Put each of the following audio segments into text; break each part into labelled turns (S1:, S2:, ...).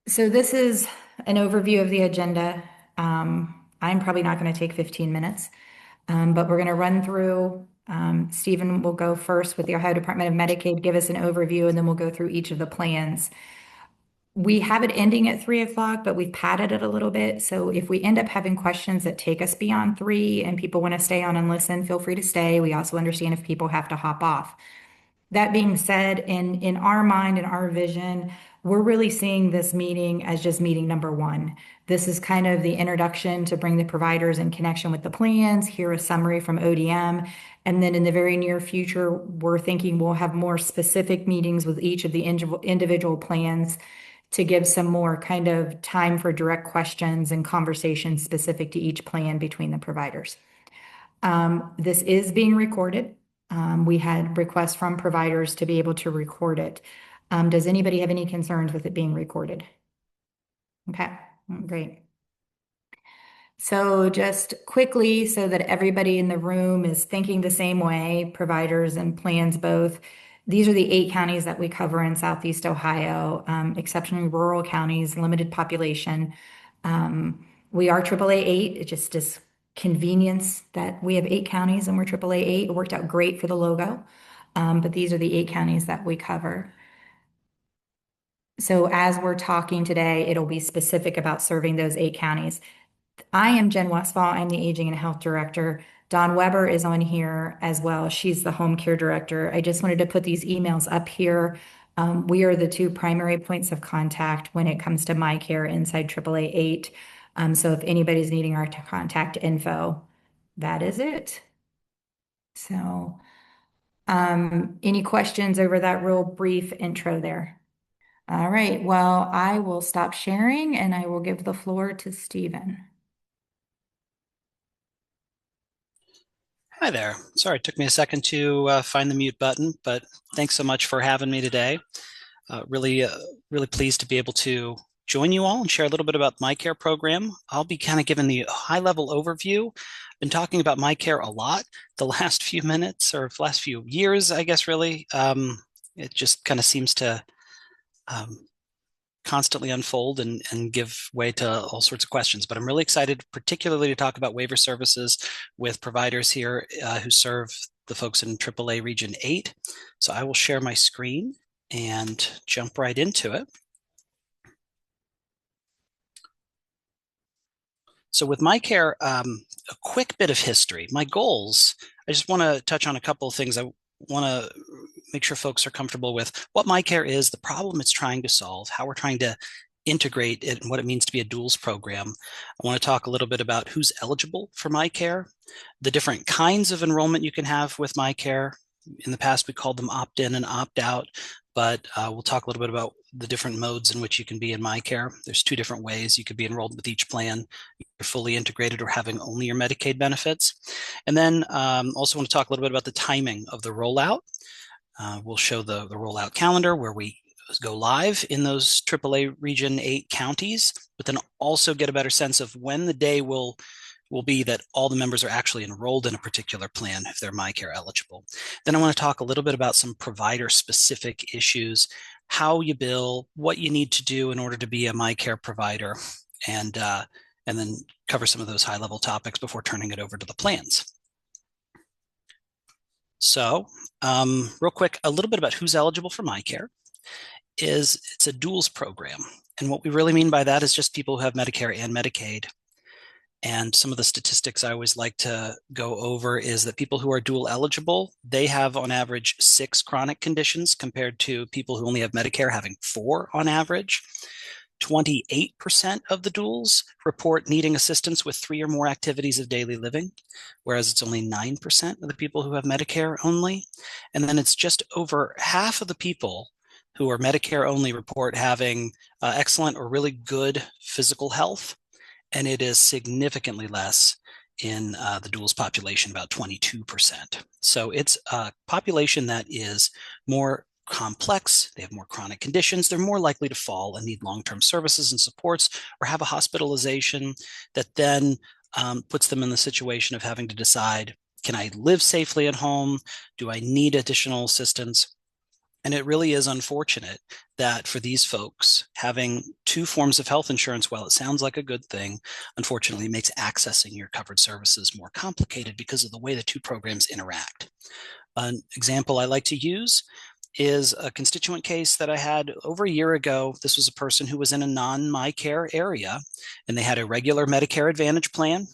S1: So this is an overview of the agenda. I'm probably not going to take 15 minutes, but we're going to run through. Stephen will go first with the Ohio Department of Medicaid, give us an overview, and then we'll go through each of the plans. We have it ending at 3 o'clock, but we've padded it a little bit. So if we end up having questions that take us beyond three and people want to stay on and listen, feel free to stay. We also understand if people have to hop off. That being said, in our mind and our vision, we're really seeing this meeting as just meeting number one. This is kind of the introduction to bring the providers in connection with the plans, hear a summary from ODM, and then in the very near future, we're thinking we'll have more specific meetings with each of the individual plans to give some more kind of time for direct questions and conversations specific to each plan between the providers. This is being recorded. We had requests from providers to be able to record it. Does anybody have any concerns with it being recorded? Okay, great. So just quickly, so that everybody in the room is thinking the same way, providers and plans both. These are the 8 counties that we cover in Southeast Ohio, exceptionally rural counties, limited population. We are AAA 8. It just is convenience that we have 8 counties and we're AAA 8. It worked out great for the logo. But these are the 8 counties that we cover. So as we're talking today, it'll be specific about serving those 8 counties. I am Jen Westfall. I'm the Aging and Health Director. Dawn Weber is on here as well. She's the Home Care Director. I just wanted to put these emails up here. We are the two primary points of contact when it comes to MyCare inside AAA 8. So if anybody's needing our contact info, that is it. So any questions over that real brief intro there? All right, well, I will stop sharing and I will give the floor to Stephen.
S2: Hi there. Sorry, it took me a second to find the mute button, but thanks so much for having me today. Really pleased to be able to join you all and share a little bit about the MyCare program. I'll be kind of giving the high-level overview. Been talking about MyCare a lot the last few minutes or last few years, I guess, really. It just kind of seems to constantly unfold and give way to all sorts of questions. But I'm really excited, particularly to talk about waiver services with providers here who serve the folks in AAA Region 8. So I will share my screen and jump right into it. So with MyCare, a quick bit of history. My goals, I just want to touch on a couple of things. I want to make sure folks are comfortable with what MyCare is, the problem it's trying to solve, how we're trying to integrate it, and what it means to be a duals program. I want to talk a little bit about who's eligible for MyCare, the different kinds of enrollment you can have with MyCare. In the past, we called them opt-in and opt-out, but we'll talk a little bit about the different modes in which you can be in MyCare. There's 2 different ways you could be enrolled with each plan. You're fully integrated or having only your Medicaid benefits. And then also want to talk a little bit about the timing of the rollout. We'll show the rollout calendar where we go live in those AAA Region 8 counties, but then also get a better sense of when the day will be that all the members are actually enrolled in a particular plan if they're MyCare eligible. Then I want to talk a little bit about some provider-specific issues, how you bill, what you need to do in order to be a MyCare provider, and then cover some of those high-level topics before turning it over to the plans. So real quick, a little bit about who's eligible for MyCare. It's a duals program. And what we really mean by that is just people who have Medicare and Medicaid. And some of the statistics I always like to go over is that people who are dual eligible, they have on average 6 chronic conditions compared to people who only have Medicare having 4 on average. 28% of the duals report needing assistance with 3 or more activities of daily living, whereas it's only 9% of the people who have Medicare only. And then it's just over half of the people who are Medicare only report having excellent or really good physical health. And it is significantly less in the duals population, about 22%. So it's a population that is more complex, they have more chronic conditions, they're more likely to fall and need long-term services and supports or have a hospitalization that then puts them in the situation of having to decide, can I live safely at home? Do I need additional assistance? And it really is unfortunate that for these folks, having two forms of health insurance, while it sounds like a good thing, unfortunately makes accessing your covered services more complicated because of the way the two programs interact. An example I like to use is a constituent case that I had over a year ago. This was a person who was in a non-MyCare area, and they had a regular Medicare Advantage plan,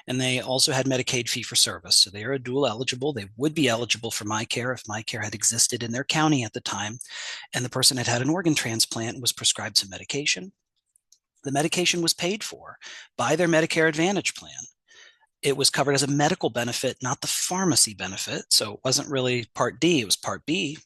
S2: and they also had Medicaid fee-for-service. So they are dual eligible. They would be eligible for MyCare if MyCare had existed in their county at the time, and the person had had an organ transplant and was prescribed some medication. The medication was paid for by their Medicare Advantage plan. It was covered as a medical benefit, not the pharmacy benefit. So it wasn't really Part D, it was Part B.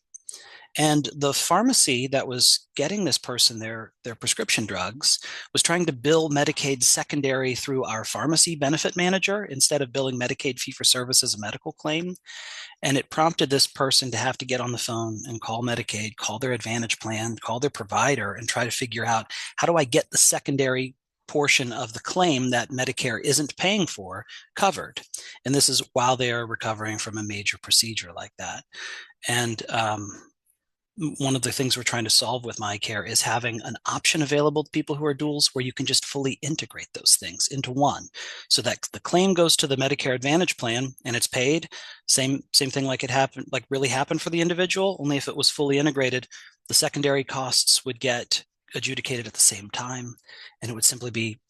S2: And the pharmacy that was getting this person their prescription drugs was trying to bill Medicaid secondary through our pharmacy benefit manager instead of billing Medicaid fee-for-service as a medical claim. And it prompted this person to have to get on the phone and call Medicaid, call their Advantage plan, call their provider, and try to figure out, how do I get the secondary portion of the claim that Medicare isn't paying for covered? And this is while they are recovering from a major procedure like that. And one of the things we're trying to solve with MyCare is having an option available to people who are duals where you can just fully integrate those things into one, so that the claim goes to the Medicare Advantage plan and it's paid. Same thing like it happened, like really happened for the individual, only if it was fully integrated, the secondary costs would get adjudicated at the same time, and it would simply be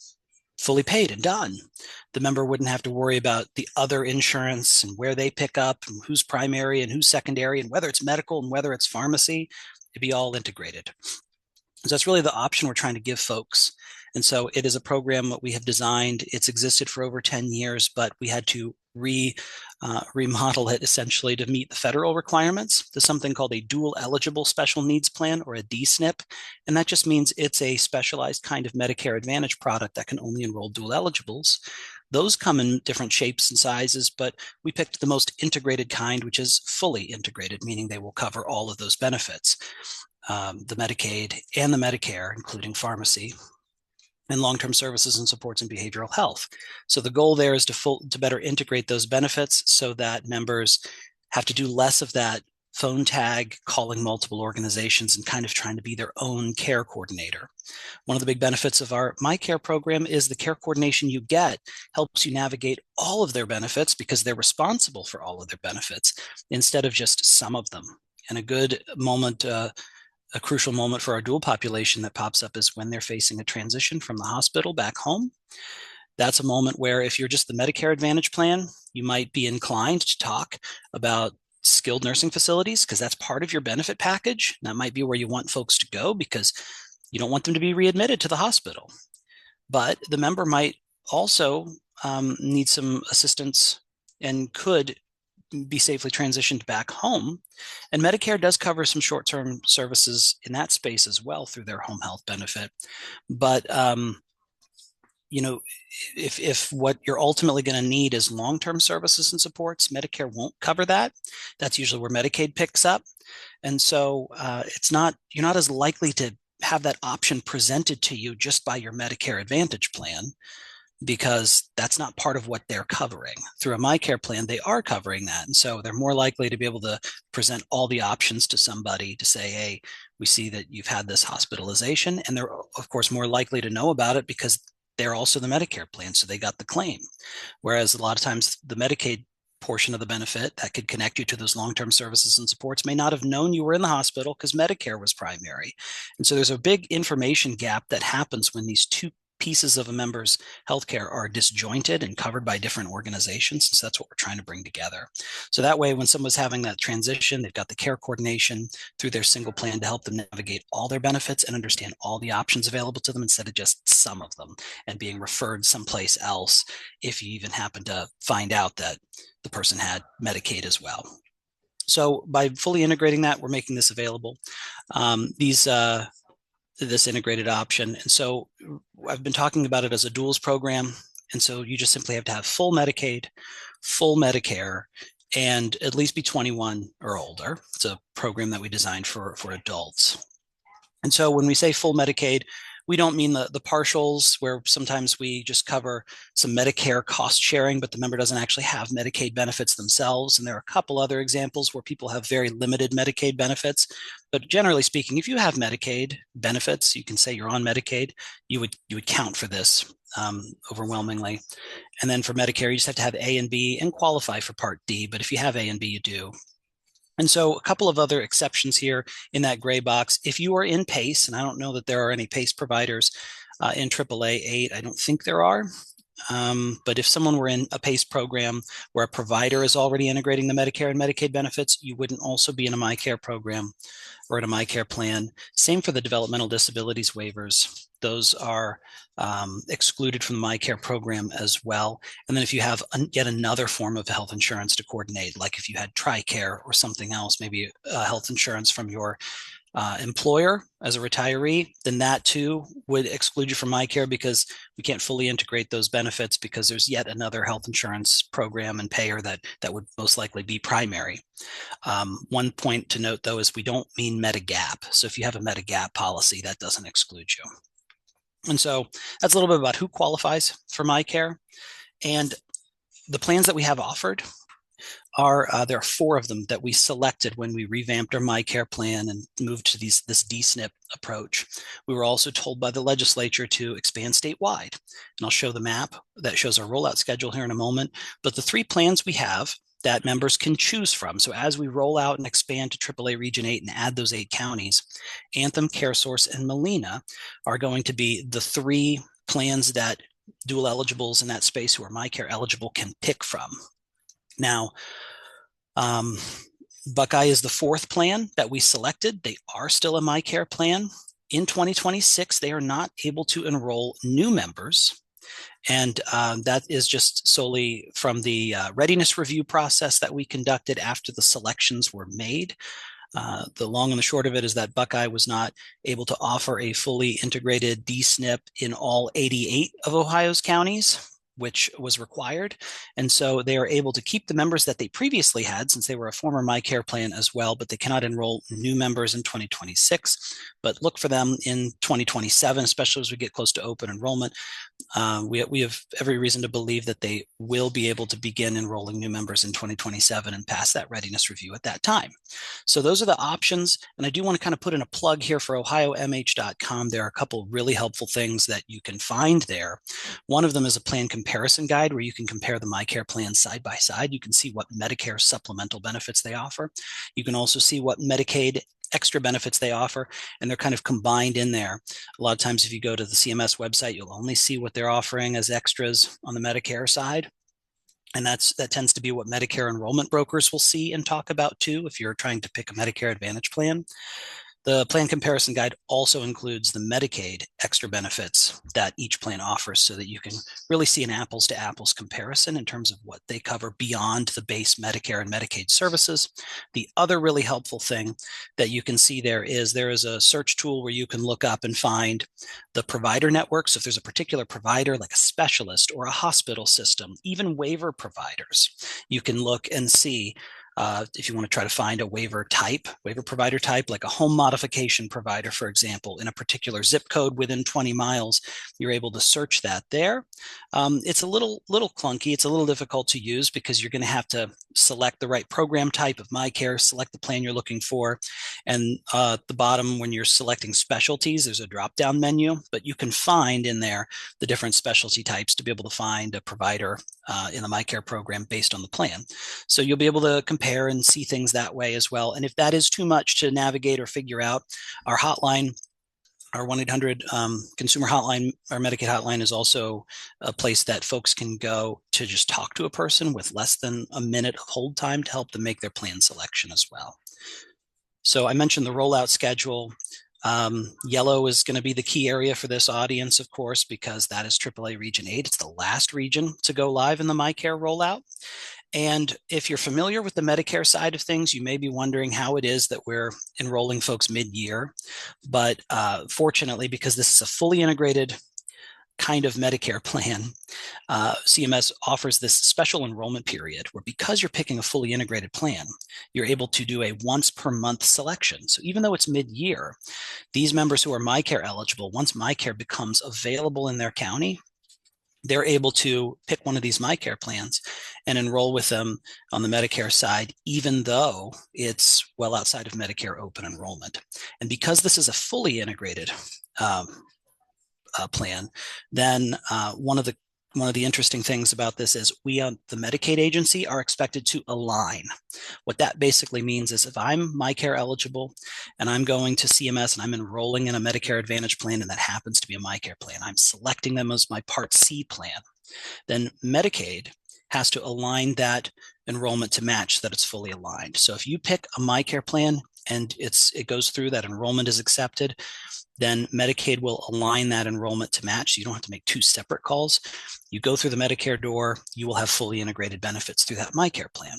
S2: fully paid and done. The member wouldn't have to worry about the other insurance and where they pick up and who's primary and who's secondary and whether it's medical and whether it's pharmacy. It'd be all integrated. So that's really the option we're trying to give folks. And so it is a program that we have designed. It's existed for over 10 years, but we had to remodel it essentially to meet the federal requirements. There's something called a dual eligible special needs plan, or a DSNP. And that just means it's a specialized kind of Medicare Advantage product that can only enroll dual eligibles. Those come in different shapes and sizes, but we picked the most integrated kind, which is fully integrated, meaning they will cover all of those benefits, the Medicaid and the Medicare, including pharmacy, and long-term services and supports in behavioral health. So the goal there is to better integrate those benefits so that members have to do less of that phone tag, calling multiple organizations, and kind of trying to be their own care coordinator. One of the big benefits of our MyCare program is the care coordination you get helps you navigate all of their benefits because they're responsible for all of their benefits instead of just some of them. And a good moment, a crucial moment for our dual population that pops up is when they're facing a transition from the hospital back home. That's a moment where if you're just the Medicare Advantage plan, you might be inclined to talk about skilled nursing facilities because that's part of your benefit package. That might be where you want folks to go because you don't want them to be readmitted to the hospital. But the member might also need some assistance and could be safely transitioned back home. And Medicare does cover some short-term services in that space as well through their home health benefit. But if what you're ultimately going to need is long-term services and supports, Medicare won't cover that. That's usually where Medicaid picks up. And so you're not as likely to have that option presented to you just by your Medicare Advantage plan, because that's not part of what they're covering. Through a MyCare plan, they are covering that. And so they're more likely to be able to present all the options to somebody to say, hey, we see that you've had this hospitalization. And they're, of course, more likely to know about it because they're also the Medicare plan, so they got the claim. Whereas a lot of times the Medicaid portion of the benefit that could connect you to those long-term services and supports may not have known you were in the hospital because Medicare was primary. And so there's a big information gap that happens when these two pieces of a member's healthcare are disjointed and covered by different organizations. So that's what we're trying to bring together. So that way, when someone's having that transition, they've got the care coordination through their single plan to help them navigate all their benefits and understand all the options available to them instead of just some of them and being referred someplace else if you even happen to find out that the person had Medicaid as well. So by fully integrating that, we're making this available. This integrated option. And so I've been talking about it as a duals program. And so you just simply have to have full Medicaid, full Medicare, and at least be 21 or older. It's a program that we designed for adults. And so when we say full Medicaid, We don't mean the partials where sometimes we just cover some Medicare cost sharing, but the member doesn't actually have Medicaid benefits themselves. And there are a couple other examples where people have very limited Medicaid benefits. But generally speaking, if you have Medicaid benefits, you can say you're on Medicaid, you would count for this overwhelmingly. And then for Medicare, you just have to have A and B and qualify for Part D. But if you have A and B, you do. And so a couple of other exceptions here in that gray box. If you are in PACE, and I don't know that there are any PACE providers in AAA 8, I don't think there are. But if someone were in a PACE program where a provider is already integrating the Medicare and Medicaid benefits, you wouldn't also be in a MyCare program or in a MyCare plan. Same for the developmental disabilities waivers. Those are excluded from the MyCare program as well. And then if you have yet another form of health insurance to coordinate, like if you had TRICARE or something else, maybe health insurance from your employer as a retiree, then that too would exclude you from MyCare because we can't fully integrate those benefits because there's yet another health insurance program and payer that would most likely be primary. One point to note though is we don't mean Medigap. So if you have a Medigap policy, that doesn't exclude you. And so that's a little bit about who qualifies for MyCare. And the plans that we have offered are there are 4 of them that we selected when we revamped our MyCare plan and moved to this DSNP approach. We were also told by the legislature to expand statewide. And I'll show the map that shows our rollout schedule here in a moment. But the 3 plans we have that members can choose from. So as we roll out and expand to AAA Region 8 and add those 8 counties, Anthem, CareSource, and Molina are going to be the 3 plans that dual eligibles in that space who are MyCare eligible can pick from. Now, Buckeye is the 4th plan that we selected. They are still a MyCare plan. In 2026, they are not able to enroll new members. And that is just solely from the readiness review process that we conducted after the selections were made. The long and the short of it is that Buckeye was not able to offer a fully integrated DSNP in all 88 of Ohio's counties, which was required. And so they are able to keep the members that they previously had since they were a former MyCare plan as well, but they cannot enroll new members in 2026, but look for them in 2027, especially as we get close to open enrollment. We have every reason to believe that they will be able to begin enrolling new members in 2027 and pass that readiness review at that time. So those are the options. And I do want to kind of put in a plug here for ohiomh.com. There are a couple really helpful things that you can find there. One of them is a plan comparison guide where you can compare the MyCare plans side by side. You can see what Medicare supplemental benefits they offer. You can also see what Medicaid extra benefits they offer, and they're kind of combined in there. A lot of times if you go to the CMS website, you'll only see what they're offering as extras on the Medicare side. And that tends to be what Medicare enrollment brokers will see and talk about too if you're trying to pick a Medicare Advantage plan. The plan comparison guide also includes the Medicaid extra benefits that each plan offers so that you can really see an apples to apples comparison in terms of what they cover beyond the base Medicare and Medicaid services. The other really helpful thing that you can see there is a search tool where you can look up and find the provider network. So if there's a particular provider like a specialist or a hospital system, even waiver providers, you can look and see if you want to try to find a waiver provider type, like a home modification provider, for example, in a particular zip code within 20 miles, you're able to search that there. It's a little clunky. It's a little difficult to use because you're going to have to select the right program type of MyCare, select the plan you're looking for. And at the bottom, when you're selecting specialties, there's a drop-down menu, but you can find in there the different specialty types to be able to find a provider in the MyCare program based on the plan. So you'll be able to compare and see things that way as well. And if that is too much to navigate or figure out, our hotline, our 1-800 consumer hotline, our Medicaid hotline is also a place that folks can go to just talk to a person with less than a minute of hold time to help them make their plan selection as well. So I mentioned the rollout schedule. Yellow is going to be the key area for this audience, of course, because that is AAA Region 8. It's the last region to go live in the MyCare rollout. And if you're familiar with the Medicare side of things, you may be wondering how it is that we're enrolling folks mid-year. But fortunately, because this is a fully integrated kind of Medicare plan, CMS offers this special enrollment period where, because you're picking a fully integrated plan, you're able to do a once per month selection. So even though it's mid-year, these members who are MyCare eligible, once MyCare becomes available in their county, they're able to pick one of these MyCare plans and enroll with them on the Medicare side, even though it's well outside of Medicare open enrollment. And because this is a fully integrated um, plan, then one of the interesting things about this is we, the Medicaid agency, are expected to align. What that basically means is if I'm MyCare eligible and I'm going to CMS and I'm enrolling in a Medicare Advantage plan, and that happens to be a MyCare plan, I'm selecting them as my Part C plan, then Medicaid has to align that enrollment to match that it's fully aligned. So if you pick a MyCare plan and it goes through, that enrollment is accepted, then Medicaid will align that enrollment to match. So you don't have to make two separate calls. You go through the Medicare door, you will have fully integrated benefits through that MyCare plan.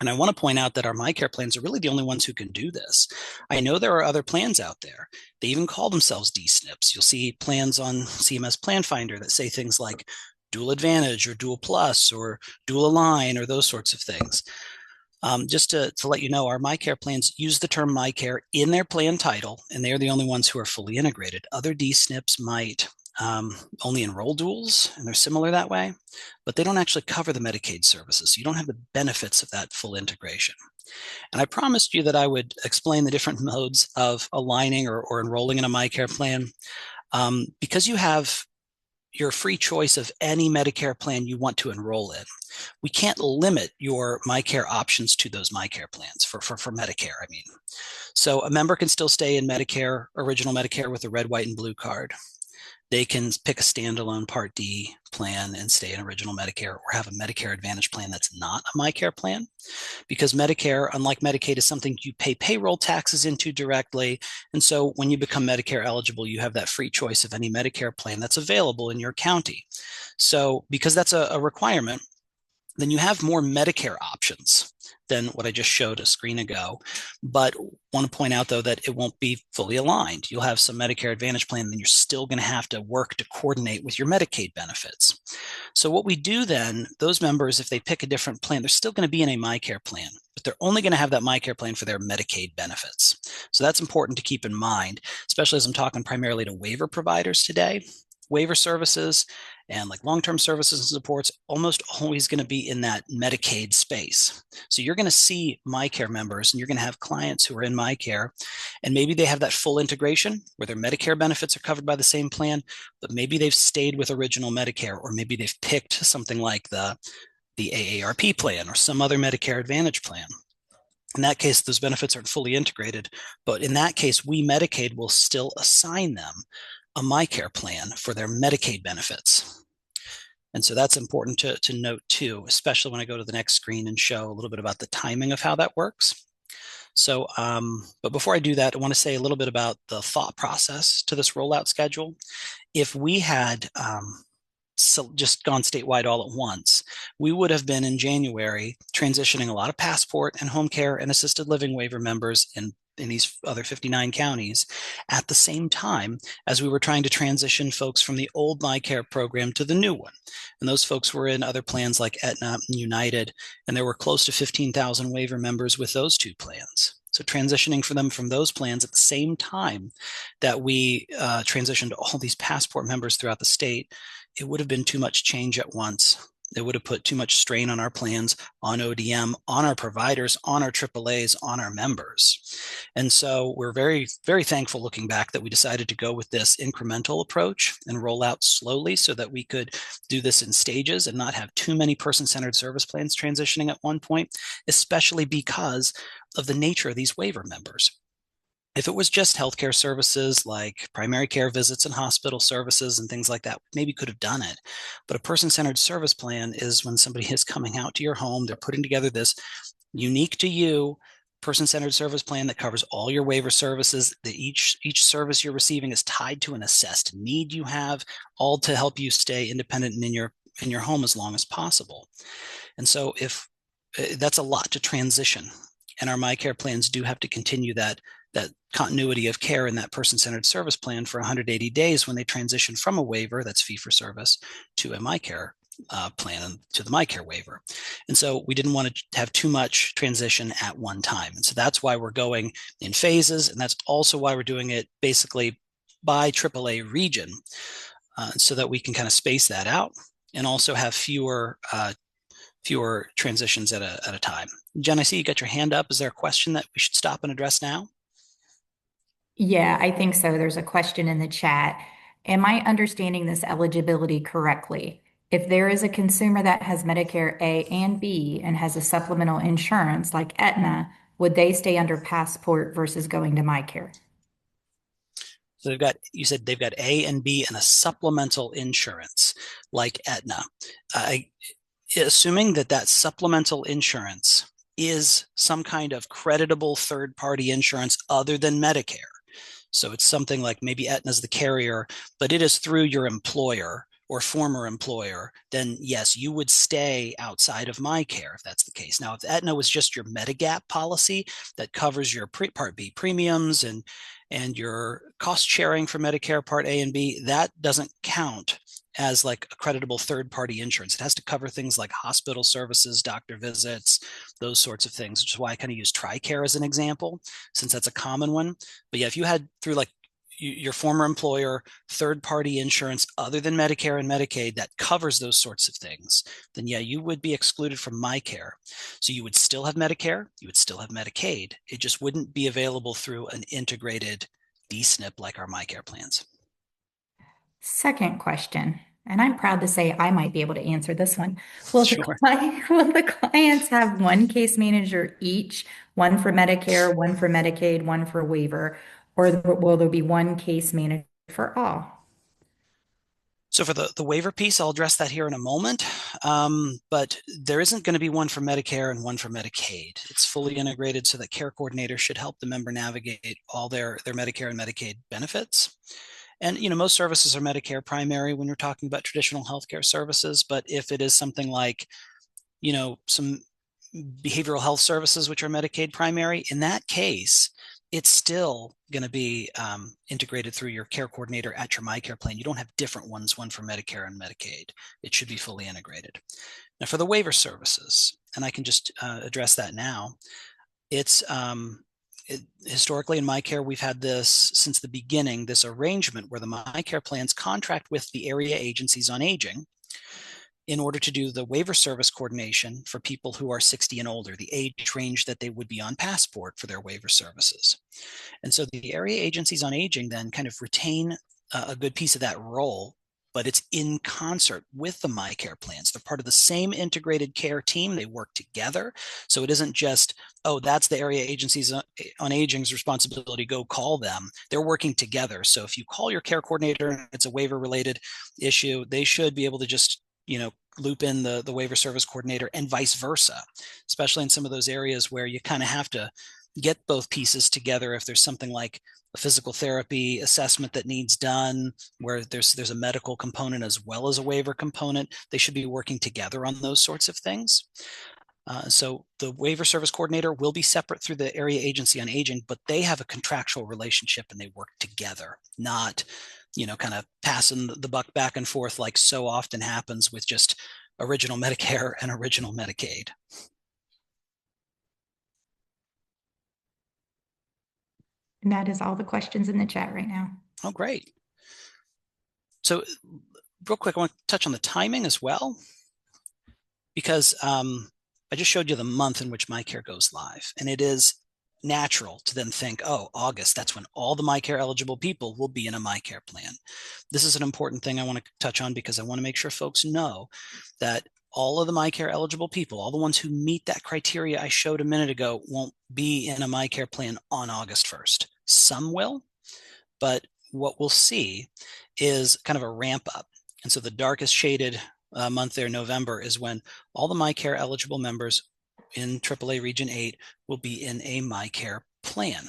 S2: And I want to point out that our MyCare plans are really the only ones who can do this. I know there are other plans out there. They even call themselves D-SNPs. You'll see plans on CMS Plan Finder that say things like Dual Advantage or Dual Plus or Dual Align or those sorts of things. Just to let you know, our MyCare plans use the term MyCare in their plan title, and they're the only ones who are fully integrated. Other D-SNPs might only enroll duals, and they're similar that way, but they don't actually cover the Medicaid services. So you don't have the benefits of that full integration. And I promised you that I would explain the different modes of aligning or enrolling in a MyCare plan, because you have your free choice of any Medicare plan you want to enroll in. We can't limit your MyCare options to those MyCare plans for Medicare, I mean. So a member can still stay in Medicare, original Medicare with a red, white, and blue card. They can pick a standalone Part D plan and stay in original Medicare, or have a Medicare Advantage plan that's not a MyCare plan, because Medicare, unlike Medicaid, is something you pay payroll taxes into directly. And so when you become Medicare eligible, you have that free choice of any Medicare plan that's available in your county. So because that's a requirement, then you have more Medicare options than what I just showed a screen ago. But want to point out, though, that it won't be fully aligned. You'll have some Medicare Advantage plan, then you're still going to have to work to coordinate with your Medicaid benefits. So what we do then, those members, if they pick a different plan, they're still going to be in a MyCare plan, but they're only going to have that MyCare plan for their Medicaid benefits. So that's important to keep in mind, especially as I'm talking primarily to waiver providers today. Waiver services and like long-term services and supports almost always going to be in that Medicaid space. So you're going to see MyCare members and you're going to have clients who are in MyCare, and maybe they have that full integration where their Medicare benefits are covered by the same plan, but maybe they've stayed with original Medicare, or maybe they've picked something like the AARP plan or some other Medicare Advantage plan. In that case, those benefits aren't fully integrated, but in that case, we Medicaid will still assign them a MyCare plan for their Medicaid benefits. And so that's important to note too, especially when I go to the next screen and show a little bit about the timing of how that works. So, but before I do that, I want to say a little bit about the thought process to this rollout schedule. If we had just gone statewide all at once, we would have been in January transitioning a lot of passport and home care and assisted living waiver members in these other 59 counties at the same time as we were trying to transition folks from the old MyCare program to the new one. And those folks were in other plans like Aetna and United, and there were close to 15,000 waiver members with those two plans. So transitioning for them from those plans at the same time that we transitioned all these passport members throughout the state, it would have been too much change at once. It would have put too much strain on our plans, on ODM, on our providers, on our AAAs, on our members. And so we're very, very thankful looking back that we decided to go with this incremental approach and roll out slowly so that we could do this in stages and not have too many person-centered service plans transitioning at one point, especially because of the nature of these waiver members. If it was just healthcare services like primary care visits and hospital services and things like that, maybe could have done it. But a person-centered service plan is when somebody is coming out to your home, they're putting together this unique to you person-centered service plan that covers all your waiver services, that each service you're receiving is tied to an assessed need you have, all to help you stay independent and in your home as long as possible. And so if that's a lot to transition, and our MyCare plans do have to continue that that continuity of care in that person-centered service plan for 180 days when they transition from a waiver that's fee-for-service to a MyCare plan and to the MyCare waiver. And so we didn't want to have too much transition at one time. And so that's why we're going in phases. And that's also why we're doing it basically by AAA region, so that we can kind of space that out and also have fewer transitions at a time. Jen, I see you got your hand up. Is there a question that we should stop and address now?
S1: Yeah, I think so. There's a question in the chat. Am I understanding this eligibility correctly? If there is a consumer that has Medicare A and B and has a supplemental insurance like Aetna, would they stay under Passport versus going to MyCare?
S2: So you said they've got A and B and a supplemental insurance like Aetna. Assuming that supplemental insurance is some kind of creditable third-party insurance other than Medicare. So it's something like maybe Aetna's the carrier, but it is through your employer or former employer, then yes, you would stay outside of MyCare if that's the case. Now, if Aetna was just your Medigap policy that covers your Part B premiums and your cost sharing for Medicare Part A and B, that doesn't count as like a creditable third-party insurance. It has to cover things like hospital services, doctor visits, those sorts of things, which is why I kind of use TRICARE as an example, since that's a common one. But yeah, if you had through like your former employer third-party insurance other than Medicare and Medicaid that covers those sorts of things, then yeah, you would be excluded from MyCare. So you would still have Medicare, you would still have Medicaid. It just wouldn't be available through an integrated D-SNP like our MyCare plans.
S1: Second question, and I'm proud to say I might be able to answer this one. Will the
S2: Sure.
S1: will the clients have one case manager each, one for Medicare, one for Medicaid, one for waiver, or will there be one case manager for all?
S2: So for the waiver piece, I'll address that here in a moment. But there isn't going to be one for Medicare and one for Medicaid. It's fully integrated so that care coordinators should help the member navigate all their Medicare and Medicaid benefits. And most services are Medicare primary when you're talking about traditional healthcare services. But if it is something like, some behavioral health services, which are Medicaid primary, in that case, it's still going to be integrated through your care coordinator at your MyCare plan. You don't have different ones, one for Medicare and Medicaid. It should be fully integrated. Now, for the waiver services, and I can just address that now, it's historically in MyCare, we've had this since the beginning, this arrangement where the MyCare plans contract with the area agencies on aging in order to do the waiver service coordination for people who are 60 and older, the age range that they would be on Passport for their waiver services. And so the area agencies on aging then kind of retain a good piece of that role, but it's in concert with the MyCare plans. They're part of the same integrated care team. They work together. So it isn't just, oh, that's the area agencies on aging's responsibility, go call them. They're working together. So if you call your care coordinator and it's a waiver related issue, they should be able to just loop in the waiver service coordinator and vice versa, especially in some of those areas where you kind of have to get both pieces together. If there's something like a physical therapy assessment that needs done, where there's a medical component as well as a waiver component, they should be working together on those sorts of things. So the waiver service coordinator will be separate through the area agency on aging, but they have a contractual relationship and they work together, not kind of passing the buck back and forth like so often happens with just original Medicare and original Medicaid.
S1: And that is all the questions in the chat right now.
S2: Oh, great. So real quick, I want to touch on the timing as well, because I just showed you the month in which MyCare goes live, and it is natural to then think, oh, August, that's when all the MyCare eligible people will be in a MyCare plan. This is an important thing I want to touch on because I want to make sure folks know that all of the MyCare eligible people, all the ones who meet that criteria I showed a minute ago, won't be in a MyCare plan on August 1st. Some will, but what we'll see is kind of a ramp up. And so the darkest shaded month there, November, is when all the MyCare eligible members in AAA Region 8 will be in a MyCare plan,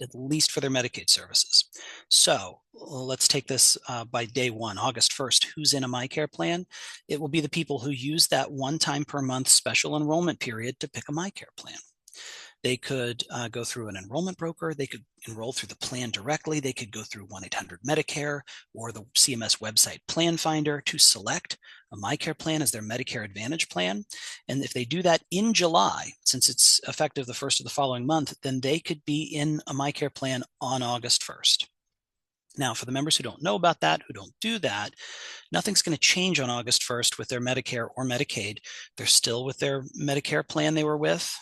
S2: at least for their Medicaid services. So let's take this by day one, August 1st. Who's in a MyCare plan? It will be the people who use that one time per month special enrollment period to pick a MyCare plan. They could go through an enrollment broker. They could enroll through the plan directly. They could go through 1-800-Medicare or the CMS website Plan Finder to select a MyCare plan as their Medicare Advantage plan. And if they do that in July, since it's effective the first of the following month, then they could be in a MyCare plan on August 1st. Now, for the members who don't know about that, who don't do that, nothing's going to change on August 1st with their Medicare or Medicaid. They're still with their Medicare plan they were with,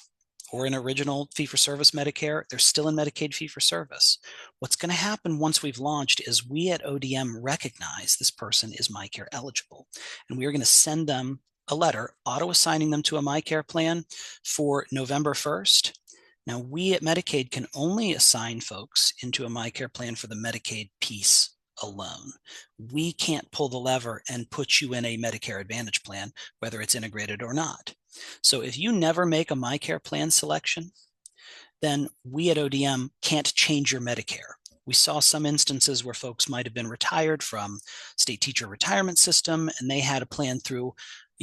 S2: or in original fee-for-service Medicare. They're still in Medicaid fee-for-service. What's going to happen once we've launched is we at ODM recognize this person is MyCare eligible, and we are going to send them a letter auto-assigning them to a MyCare plan for November 1st. Now, we at Medicaid can only assign folks into a MyCare plan for the Medicaid piece alone. We can't pull the lever and put you in a Medicare Advantage plan, whether it's integrated or not. So if you never make a MyCare plan selection, then we at ODM can't change your Medicare. We saw some instances where folks might have been retired from state teacher retirement system, and they had a plan through,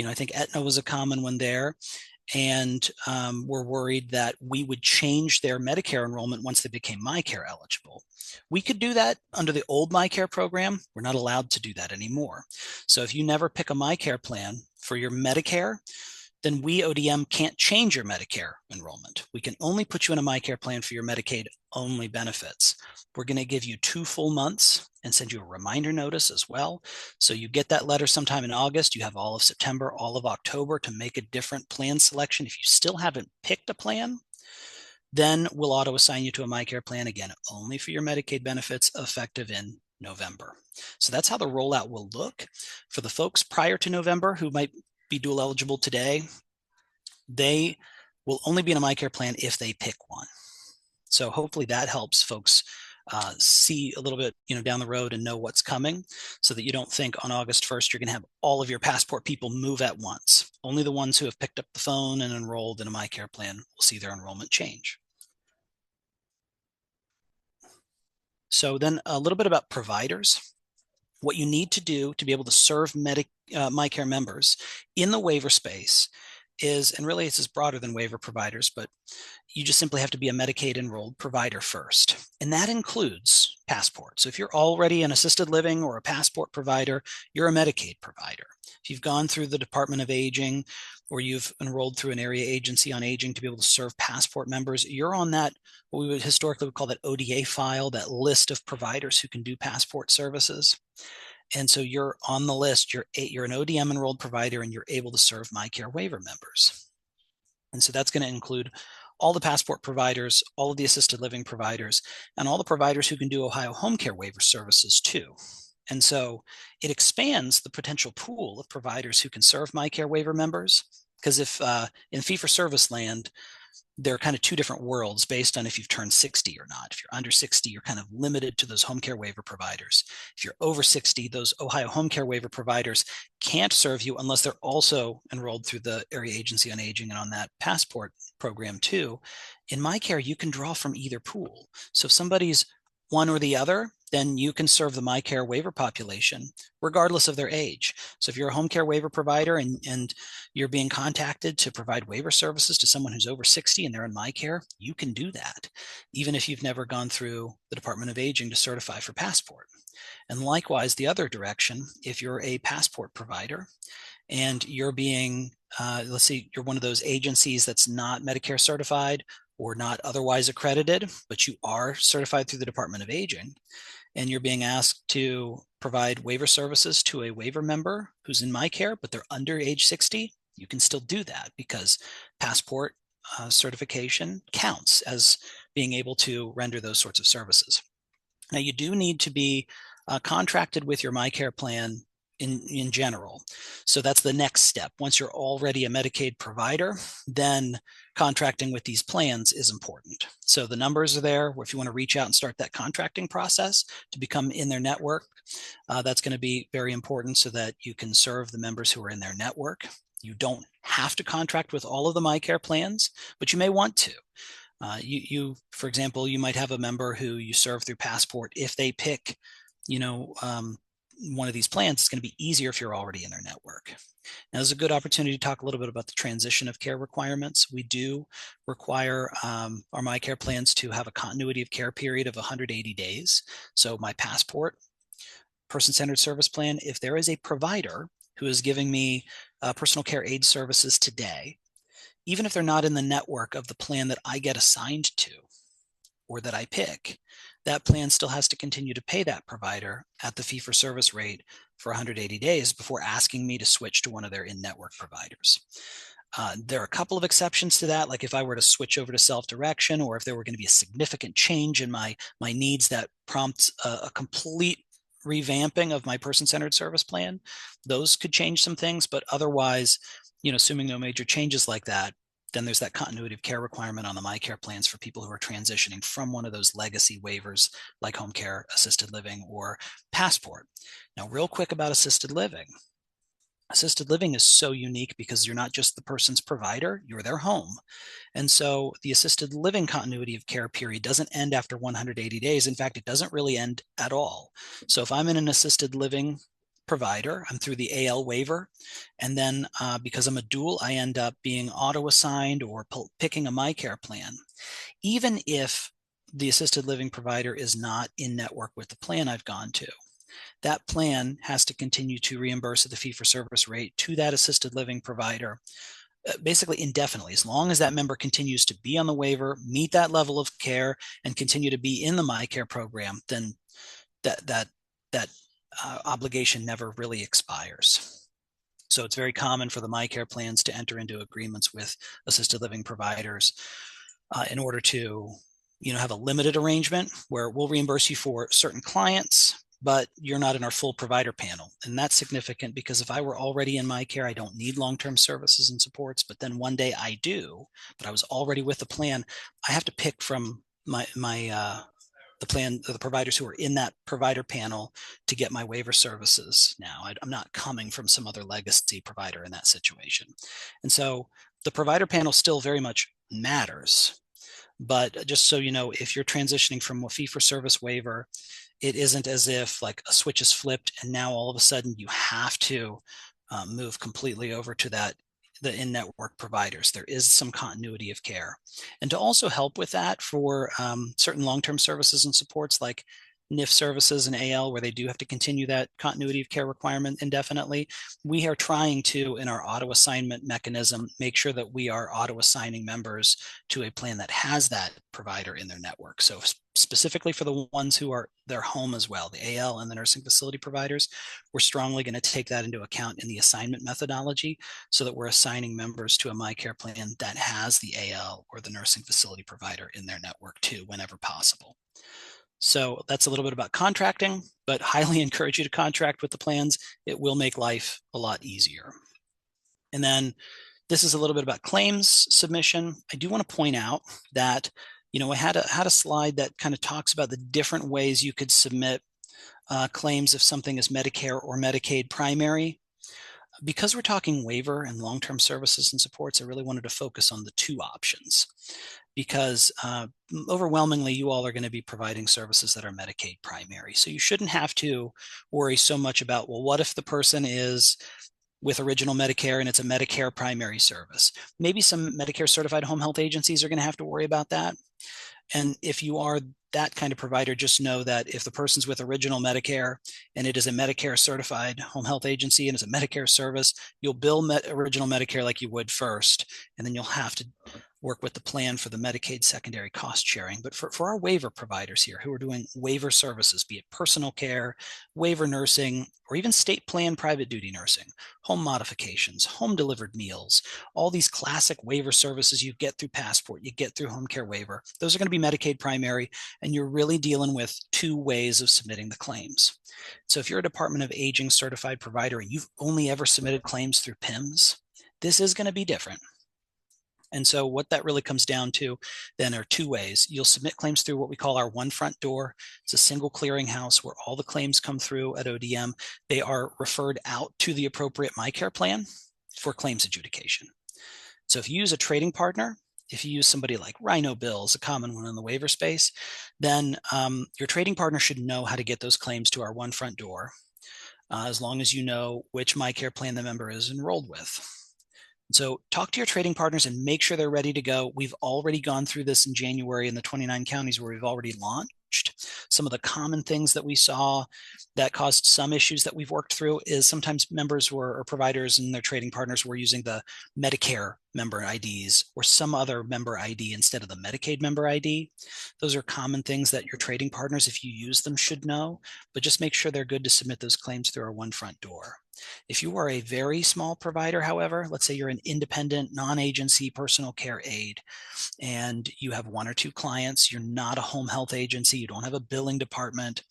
S2: I think Aetna was a common one there, and were worried that we would change their Medicare enrollment once they became MyCare eligible. We could do that under the old MyCare program. We're not allowed to do that anymore. So if you never pick a MyCare plan for your Medicare, then we, ODM, can't change your Medicare enrollment. We can only put you in a MyCare plan for your Medicaid only benefits. We're going to give you 2 full months and send you a reminder notice as well. So you get that letter sometime in August. You have all of September, all of October to make a different plan selection. If you still haven't picked a plan, then we'll auto assign you to a MyCare plan, again, only for your Medicaid benefits, effective in November. So that's how the rollout will look. For the folks prior to November who might be dual eligible today, they will only be in a MyCare plan if they pick one. So hopefully that helps folks see a little bit, down the road and know what's coming, so that you don't think on August 1st you're going to have all of your passport people move at once. Only the ones who have picked up the phone and enrolled in a MyCare plan will see their enrollment change. So then a little bit about providers. What you need to do to be able to serve MyCare members in the waiver space is, and really this is broader than waiver providers, but you just simply have to be a Medicaid enrolled provider first. And that includes Passport. So if you're already an assisted living or a Passport provider, you're a Medicaid provider. If you've gone through the Department of Aging, or you've enrolled through an area agency on aging to be able to serve Passport members, you're on that, what we would historically call that ODA file, that list of providers who can do Passport services. And so you're on the list, you're an ODM enrolled provider, and you're able to serve MyCare waiver members. And so that's going to include all the Passport providers, all of the assisted living providers, and all the providers who can do Ohio home care waiver services too. And so it expands the potential pool of providers who can serve MyCare waiver members, because if in fee-for-service land, there are kind of 2 different worlds based on if you've turned 60 or not. If you're under 60, you're kind of limited to those home care waiver providers. If you're over 60, those Ohio home care waiver providers can't serve you unless they're also enrolled through the Area Agency on Aging and on that Passport program too. In MyCare, you can draw from either pool. So if somebody's one or the other, then you can serve the MyCare waiver population regardless of their age. So if you're a home care waiver provider and you're being contacted to provide waiver services to someone who's over 60 and they're in MyCare, you can do that, even if you've never gone through the Department of Aging to certify for Passport. And likewise, the other direction, if you're a Passport provider and you're being, let's say you're one of those agencies that's not Medicare certified or not otherwise accredited, but you are certified through the Department of Aging, and you're being asked to provide waiver services to a waiver member who's in MyCare, but they're under age 60, you can still do that because Passport certification counts as being able to render those sorts of services. Now, you do need to be contracted with your MyCare plan in general. So that's the next step. Once you're already a Medicaid provider, then contracting with these plans is important. So the numbers are there if you want to reach out and start that contracting process to become in their network. That's going to be very important so that you can serve the members who are in their network. You don't have to contract with all of the MyCare plans, but you may want to. For example, you might have a member who you serve through Passport. If they pick, one of these plans, it's going to be easier if you're already in their network. Now, this is a good opportunity to talk a little bit about the transition of care requirements. We do require our MyCare plans to have a continuity of care period of 180 days. So my Passport person-centered service plan, if there is a provider who is giving me personal care aid services today, even if they're not in the network of the plan that I get assigned to or that I pick, that plan still has to continue to pay that provider at the fee-for-service rate for 180 days before asking me to switch to one of their in-network providers. There are a couple of exceptions to that, like if I were to switch over to self-direction, or if there were going to be a significant change in my needs that prompts a complete revamping of my person-centered service plan, those could change some things. But otherwise, assuming no major changes like that, then there's that continuity of care requirement on the MyCare plans for people who are transitioning from one of those legacy waivers like home care, assisted living, or Passport. Now, real quick about assisted living. Assisted living is so unique because you're not just the person's provider, you're their home. And so the assisted living continuity of care period doesn't end after 180 days. In fact, it doesn't really end at all. So if I'm in an assisted living provider, I'm through the AL waiver, and then because I'm a dual, I end up being auto-assigned or picking a MyCare plan. Even if the assisted living provider is not in network with the plan I've gone to, that plan has to continue to reimburse at the fee-for-service rate to that assisted living provider, basically indefinitely, as long as that member continues to be on the waiver, meet that level of care, and continue to be in the MyCare program. Then that obligation never really expires. So it's very common for the MyCare plans to enter into agreements with assisted living providers in order to, have a limited arrangement where we'll reimburse you for certain clients, but you're not in our full provider panel. And that's significant because if I were already in MyCare, I don't need long-term services and supports, but then one day I do, but I was already with the plan, I have to pick from the providers who are in that provider panel to get my waiver services. Now, I'm not coming from some other legacy provider in that situation. And so the provider panel still very much matters. But just so you know, if you're transitioning from a fee-for-service waiver, it isn't as if like a switch is flipped and now all of a sudden you have to move completely over to the in-network providers. There is some continuity of care. And to also help with that for certain long-term services and supports like NIF services and AL, where they do have to continue that continuity of care requirement indefinitely, we are trying to, in our auto assignment mechanism, make sure that we are auto assigning members to a plan that has that provider in their network. So specifically for the ones who are their home as well, the AL and the nursing facility providers, we're strongly going to take that into account in the assignment methodology so that we're assigning members to a MyCare plan that has the AL or the nursing facility provider in their network too, whenever possible. So that's a little bit about contracting, but highly encourage you to contract with the plans. It will make life a lot easier. And then this is a little bit about claims submission. I do want to point out that, I had a slide that kind of talks about the different ways you could submit claims if something is Medicare or Medicaid primary. Because we're talking waiver and long-term services and supports, I really wanted to focus on the two options because overwhelmingly you all are going to be providing services that are Medicaid primary. So you shouldn't have to worry so much about, well, what if the person is with original Medicare and it's a Medicare primary service? Maybe some Medicare certified home health agencies are going to have to worry about that. And if you are that kind of provider, just know that if the person's with original Medicare and it is a Medicare certified home health agency and it's a Medicare service, you'll bill original Medicare like you would first, and then you'll have to work with the plan for the Medicaid secondary cost sharing. But for our waiver providers here who are doing waiver services, be it personal care, waiver nursing, or even state plan private duty nursing, home modifications, home delivered meals, all these classic waiver services you get through Passport, you get through home care waiver, those are going to be Medicaid primary, and you're really dealing with two ways of submitting the claims. So if you're a Department of Aging certified provider and you've only ever submitted claims through PIMS, this is going to be different. And so what that really comes down to then are two ways. You'll submit claims through what we call our one front door. It's a single clearinghouse where all the claims come through at ODM. They are referred out to the appropriate MyCare plan for claims adjudication. So if you use a trading partner, if you use somebody like Rhino Bills, a common one in the waiver space, then your trading partner should know how to get those claims to our one front door. as long as you know which MyCare plan the member is enrolled with. So talk to your trading partners and make sure they're ready to go. We've already gone through this in January in the 29 counties where we've already launched. Some of the common things that we saw that caused some issues that we've worked through is sometimes members were, or providers and their trading partners were using the Medicare member IDs or some other member ID instead of the Medicaid member ID. Those are common things that your trading partners, if you use them, should know, but just make sure they're good to submit those claims through our one front door. If you are a very small provider, however, let's say you're an independent, non-agency personal care aide, and you have one or two clients, you're not a home health agency, you don't have a billing department,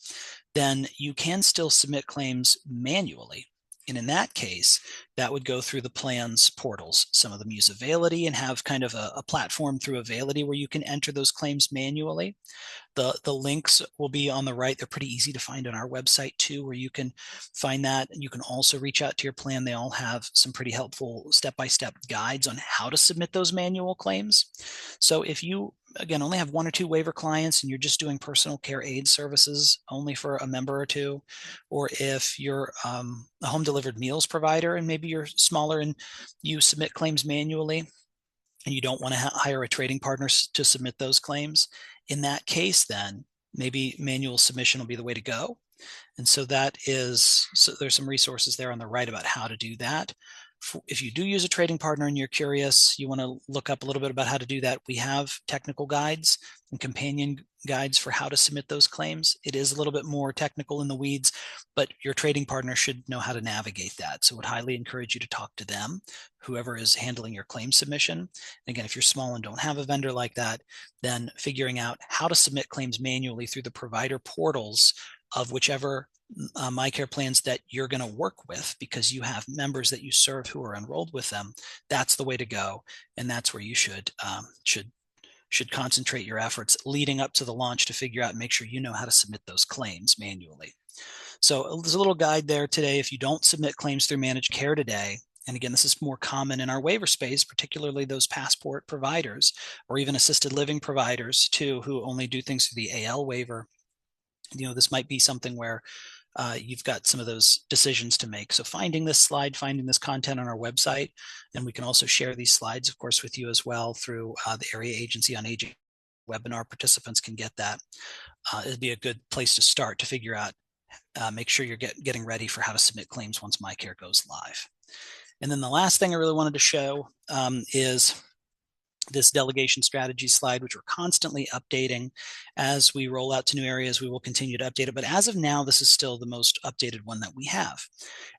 S2: then you can still submit claims manually. And in that case, that would go through the plan's portals. Some of them use Availity and have kind of a platform through Availity where you can enter those claims manually. The links will be on the right. They're pretty easy to find on our website too, where you can find that. And you can also reach out to your plan. They all have some pretty helpful step-by-step guides on how to submit those manual claims. So if you, again, only have one or two waiver clients and you're just doing personal care aid services only for a member or two, or if you're a home delivered meals provider and maybe you're smaller and you submit claims manually, and you don't want to hire a trading partner to submit those claims, in that case, then maybe manual submission will be the way to go. And so there's some resources there on the right about how to do that. If you do use a trading partner and you're curious, you want to look up a little bit about how to do that, we have technical guides and companion guides for how to submit those claims. It is a little bit more technical in the weeds, but your trading partner should know how to navigate that. So I would highly encourage you to talk to them, whoever is handling your claim submission. And again, if you're small and don't have a vendor like that, then figuring out how to submit claims manually through the provider portals of whichever MyCare plans that you're going to work with, because you have members that you serve who are enrolled with them. That's the way to go, and that's where you should concentrate your efforts leading up to the launch to figure out and make sure you know how to submit those claims manually. So there's a little guide there today. If you don't submit claims through managed care today, and again, this is more common in our waiver space, particularly those passport providers or even assisted living providers too, who only do things through the AL waiver. This might be something where you've got some of those decisions to make. So finding this slide, finding this content on our website, and we can also share these slides, of course, with you as well through the Area Agency on Aging webinar. Participants can get that. It'd be a good place to start to figure out, make sure you're getting ready for how to submit claims once MyCare goes live. And then the last thing I really wanted to show is this delegation strategy slide, which we're constantly updating. As we roll out to new areas, we will continue to update it. But as of now, this is still the most updated one that we have.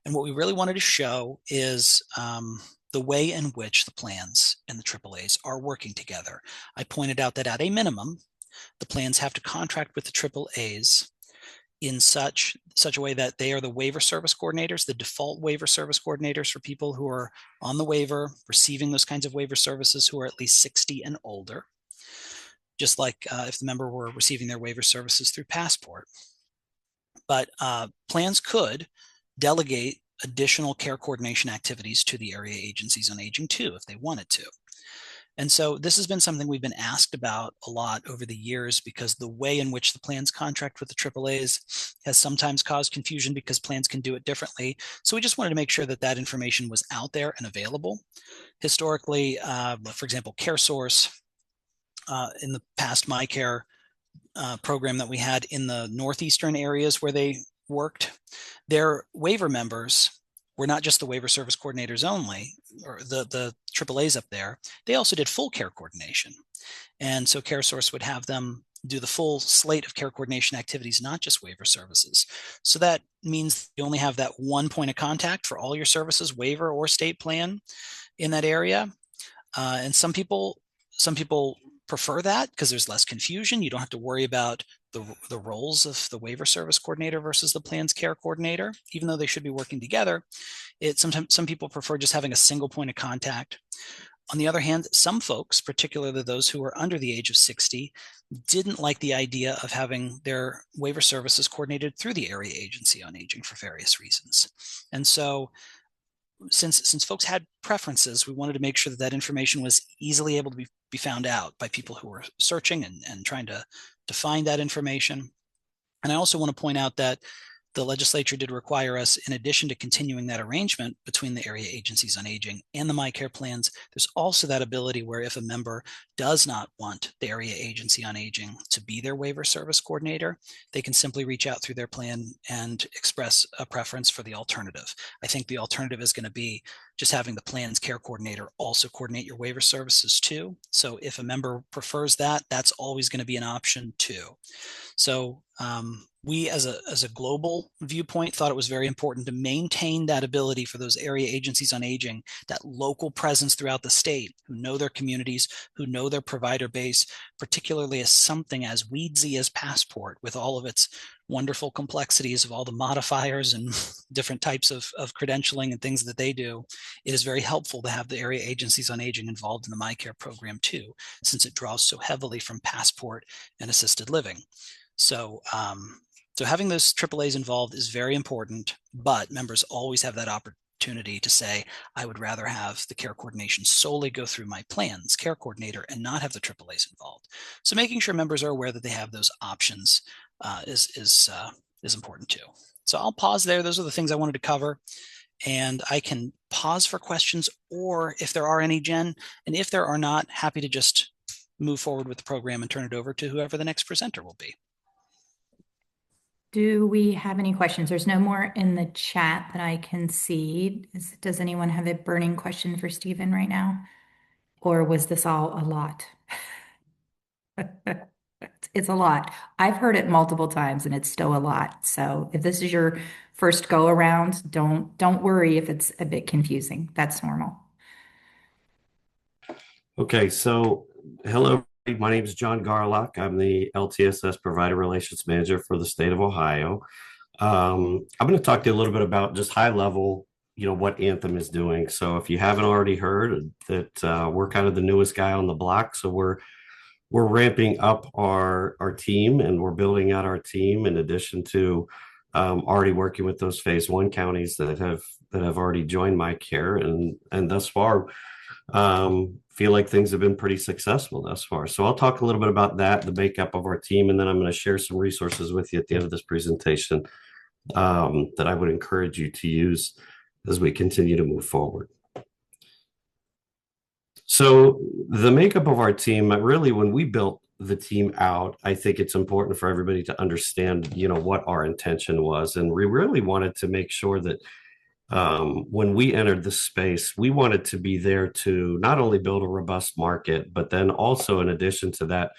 S2: And what we really wanted to show is the way in which the plans and the AAAs are working together. I pointed out that at a minimum, the plans have to contract with the AAAs in such a way that they are the waiver service coordinators, the default waiver service coordinators for people who are on the waiver, receiving those kinds of waiver services, who are at least 60 and older, just like if the member were receiving their waiver services through Passport. But plans could delegate additional care coordination activities to the area agencies on aging too, if they wanted to. And so this has been something we've been asked about a lot over the years, because the way in which the plans contract with the AAAs has sometimes caused confusion because plans can do it differently. So we just wanted to make sure that that information was out there and available. Historically, for example, CareSource, in the past MyCare program that we had in the northeastern areas where they worked, their waiver members were not just the waiver service coordinators only, or the AAAs up there. They also did full care coordination. And so CareSource would have them do the full slate of care coordination activities, not just waiver services. So that means you only have that one point of contact for all your services, waiver or state plan, in that area. And some people prefer that because there's less confusion. You don't have to worry about the roles of the waiver service coordinator versus the plan's care coordinator, even though they should be working together. Sometimes some people prefer just having a single point of contact. On the other hand, some folks, particularly those who are under the age of 60, didn't like the idea of having their waiver services coordinated through the area agency on aging for various reasons. And so since folks had preferences, we wanted to make sure that that information was easily able to be found out by people who were searching and trying to find that information. And I also want to point out that the legislature did require us, in addition to continuing that arrangement between the area agencies on aging and the MyCare plans, there's also that ability where if a member does not want the area agency on aging to be their waiver service coordinator, they can simply reach out through their plan and express a preference for the alternative. I think the alternative is going to be just having the plan's care coordinator also coordinate your waiver services too. So if a member prefers that, that's always going to be an option too. So we, as a global viewpoint, thought it was very important to maintain that ability for those area agencies on aging, that local presence throughout the state, who know their communities, who know their provider base, particularly as something as weedsy as Passport, with all of its wonderful complexities of all the modifiers and different types of credentialing and things that they do. It is very helpful to have the area agencies on aging involved in the MyCare program too, since it draws so heavily from Passport and assisted living. So, so having those AAAs involved is very important, but members always have that opportunity to say, I would rather have the care coordination solely go through my plan's care coordinator and not have the AAAs involved. So making sure members are aware that they have those options is important too. So I'll pause there. Those are the things I wanted to cover. And I can pause for questions, or if there are any, Jen, and if there are not, happy to just move forward with the program and turn it over to whoever the next presenter will be.
S1: Do we have any questions? There's no more in the chat that I can see. Does anyone have a burning question for Stephen right now? Or was this all a lot? It's a lot. I've heard it multiple times and it's still a lot. So if this is your first go around, don't worry if it's a bit confusing. That's normal.
S3: Okay, so hello, my name is John Garlock. I'm the LTSS Provider Relations Manager for the state of Ohio. I'm going to talk to you a little bit about just high level, what Anthem is doing. So if you haven't already heard that we're kind of the newest guy on the block, so we're ramping up our team, and we're building out our team in addition to already working with those phase one counties that have already joined MyCare, and thus far feel like things have been pretty successful thus far. So I'll talk a little bit about that, the makeup of our team, and then I'm going to share some resources with you at the end of this presentation that I would encourage you to use as we continue to move forward. So the makeup of our team, really, when we built the team out, I think it's important for everybody to understand, what our intention was. And we really wanted to make sure that when we entered the space, we wanted to be there to not only build a robust market, but then also, in addition to that,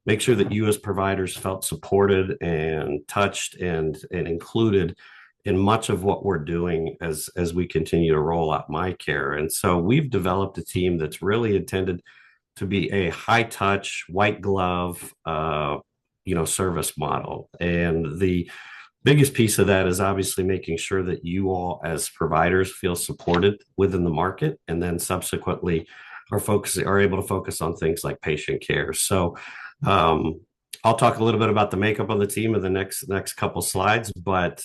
S3: make sure that you as providers felt supported and touched and included in much of what we're doing as we continue to roll out MyCare. And so we've developed a team that's really intended to be a high touch, white glove, service model. And the biggest piece of that is obviously making sure that you all as providers feel supported within the market, and then subsequently are able to focus on things like patient care. So I'll talk a little bit about the makeup of the team in the next couple slides, but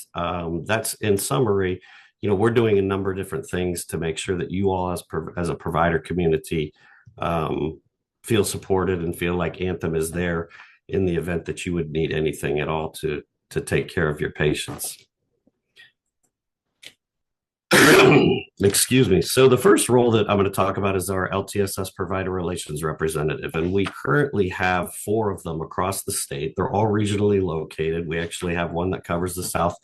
S3: that's in summary. We're doing a number of different things to make sure that you all as a provider community feel supported and feel like Anthem is there in the event that you would need anything at all to take care of your patients. Excuse me. So the first role that I'm going to talk about is our LTSS Provider Relations Representative. And we currently have 4 of them across the state. They're all regionally located. We actually have one that covers the south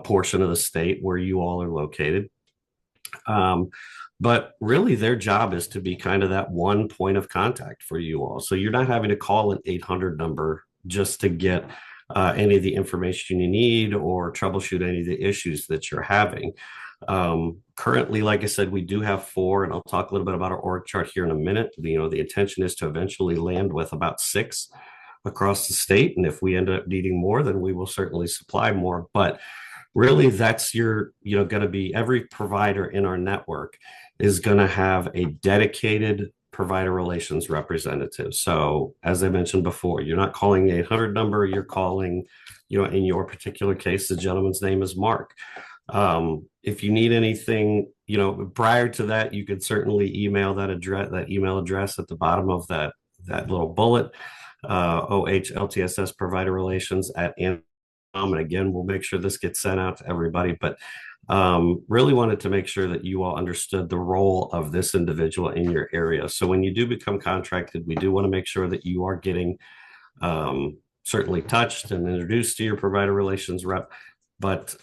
S3: portion of the state where you all are located. But really their job is to be kind of that one point of contact for you all. So you're not having to call an 800 number just to get any of the information you need or troubleshoot any of the issues that you're having. Currently, like I said, we do have 4, and I'll talk a little bit about our org chart here in a minute. The intention is to eventually land with about 6 across the state. And if we end up needing more, then we will certainly supply more. But really, that's going to be every provider in our network is going to have a dedicated provider relations representative. So as I mentioned before, you're not calling the 800 number, you're calling, in your particular case, the gentleman's name is Mark. If you need anything, prior to that, you could certainly email that email address at the bottom of that little bullet, OHLTSS Provider Relations at And again, we'll make sure this gets sent out to everybody, but really wanted to make sure that you all understood the role of this individual in your area. So when you do become contracted, we do want to make sure that you are getting certainly touched and introduced to your provider relations rep, but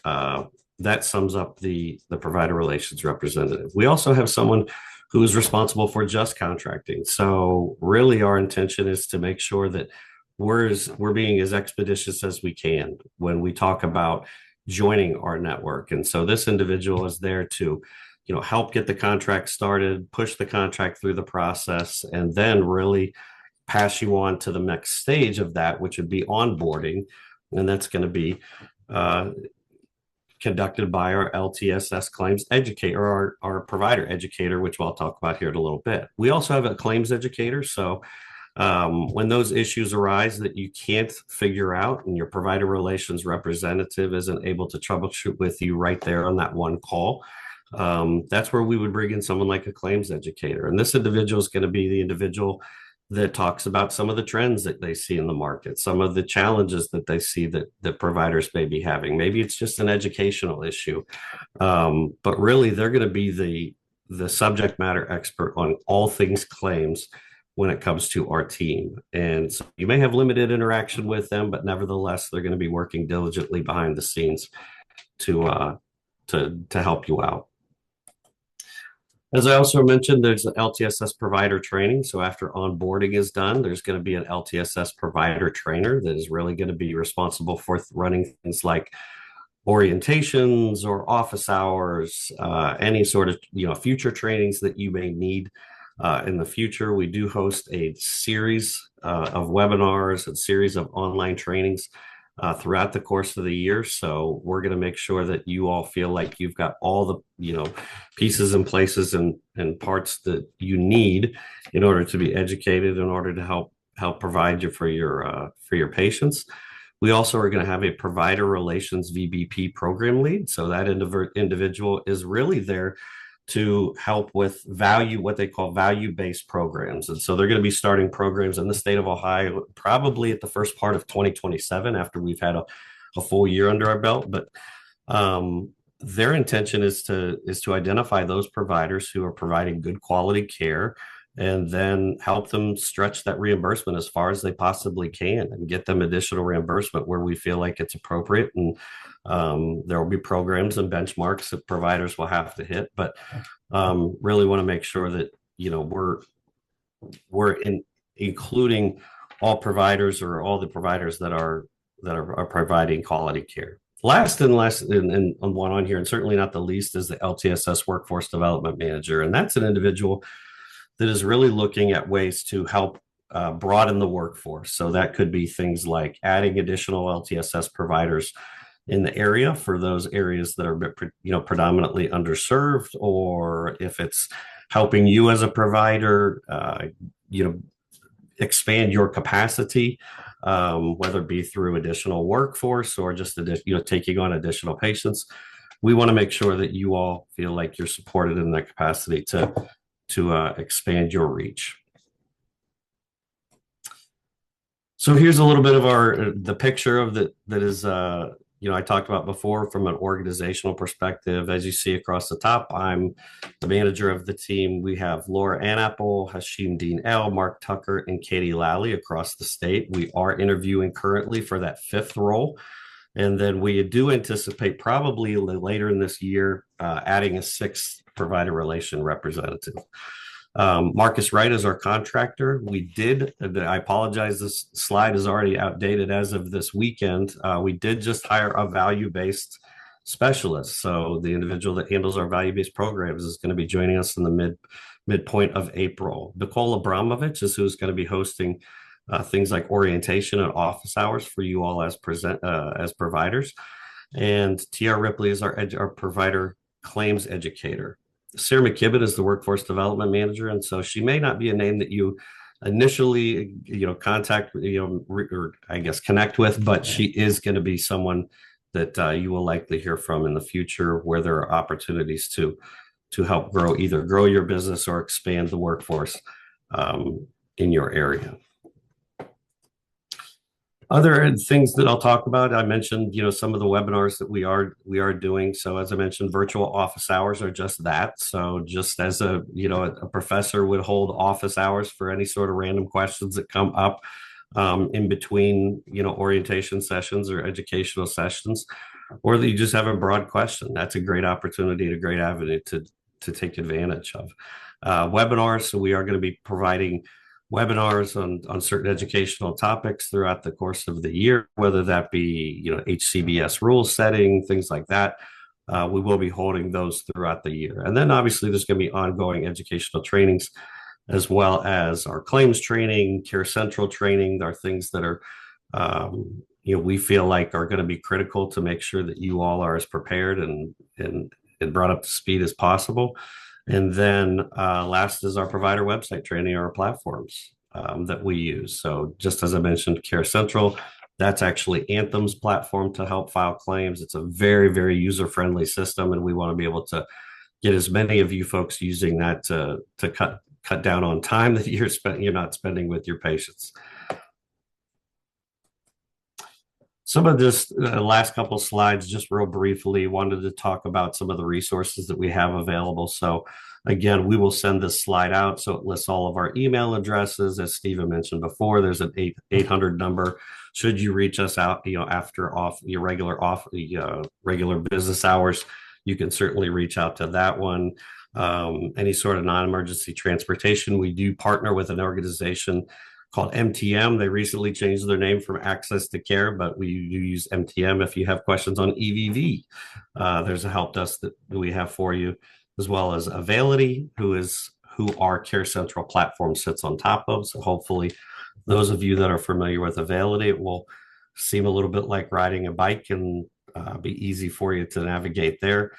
S3: that sums up the provider relations representative. We also have someone who is responsible for just contracting. So really our intention is to make sure that we're being as expeditious as we can when we talk about joining our network. And so this individual is there to, help get the contract started, push the contract through the process, and then really pass you on to the next stage of that, which would be onboarding. And that's going to be conducted by our LTSS claims educator, or our provider educator, which I'll talk about here in a little bit. We also have a claims educator. So when those issues arise that you can't figure out and your provider relations representative isn't able to troubleshoot with you right there on that one call, that's where we would bring in someone like a claims educator. And this individual is going to be the individual that talks about some of the trends that they see in the market, some of the challenges that they see that providers may be having. Maybe it's just an educational issue, but really they're going to be the subject matter expert on all things claims when it comes to our team. And so you may have limited interaction with them, but nevertheless, they're going to be working diligently behind the scenes to help you out. As I also mentioned, there's an LTSS provider training. So after onboarding is done, there's going to be an LTSS provider trainer that is really going to be responsible for running things like orientations or office hours, any sort of future trainings that you may need in the future. We do host a series of webinars, a series of online trainings throughout the course of the year. So we're going to make sure that you all feel like you've got all the pieces and places and parts that you need in order to be educated, in order to help provide you for your patients. We also are going to have a provider relations VBP program lead. So that individual is really there to help with what they call value-based programs. And so they're going to be starting programs in the state of Ohio, probably at the first part of 2027 after we've had a full year under our belt. But their intention is to identify those providers who are providing good quality care and then help them stretch that reimbursement as far as they possibly can and get them additional reimbursement where we feel like it's appropriate. And there will be programs and benchmarks that providers will have to hit, but really want to make sure that we're including all providers or all the providers that are providing quality care. Last and one on here, and certainly not the least, is the LTSS Workforce Development Manager, and that's an individual that is really looking at ways to help broaden the workforce. So that could be things like adding additional LTSS providers in the area for those areas that are predominantly underserved, or if it's helping you as a provider, expand your capacity, whether it be through additional workforce or just taking on additional patients. We want to make sure that you all feel like you're supported in that capacity to expand your reach. So here's a little bit of the picture of that is I talked about before from an organizational perspective. As you see across the top, I'm the manager of the team. We have Laura Anapple, Hashim Dean L, Mark Tucker, and Katie Lally across the state. We are interviewing currently for that fifth role. And then we do anticipate probably later in this year adding a sixth provider relation representative. Marcus Wright is our contractor. I apologize, this slide is already outdated as of this weekend. We did just hire a value-based specialist. So the individual that handles our value-based programs is going to be joining us in the midpoint of April. Nicole Abramovich is who's going to be hosting things like orientation and office hours for you all as providers. And TR Ripley is our provider claims educator. Sarah McKibben is the workforce development manager, and so she may not be a name that you initially contact or I guess connect with, but she is going to be someone that you will likely hear from in the future, where there are opportunities to help either grow your business or expand the workforce in your area. Other things that I'll talk about, I mentioned, some of the webinars that we are doing. So as I mentioned, virtual office hours are just that. So just as a professor would hold office hours for any sort of random questions that come up in between, orientation sessions or educational sessions, or that you just have a broad question. That's a great opportunity, a great avenue to take advantage of. Webinars, so we are going to be providing webinars on certain educational topics throughout the course of the year, whether that be, HCBS rule setting, things like that. We will be holding those throughout the year. And then obviously there's going to be ongoing educational trainings, as well as our claims training, Care Central training. There are things that are, we feel like are going to be critical to make sure that you all are as prepared and brought up to speed as possible. And then last is our provider website training, our platforms that we use. So just as I mentioned, Care Central, that's actually Anthem's platform to help file claims. It's a very, very user-friendly system, and we want to be able to get as many of you folks using that to cut down on time that you're not spending with your patients. Some of this last couple slides, just real briefly, wanted to talk about some of the resources that we have available. So again, we will send this slide out. So it lists all of our email addresses. As Stephen mentioned before, there's an 800 number. Should you reach us out, after your regular business hours, you can certainly reach out to that one. Any sort of non-emergency transportation, we do partner with an organization called MTM. They recently changed their name from Access to Care, but we do use MTM if you have questions on EVV. There's a help desk that we have for you, as well as Availity, who our Care Central platform sits on top of. So hopefully those of you that are familiar with Availity, it will seem a little bit like riding a bike and be easy for you to navigate there.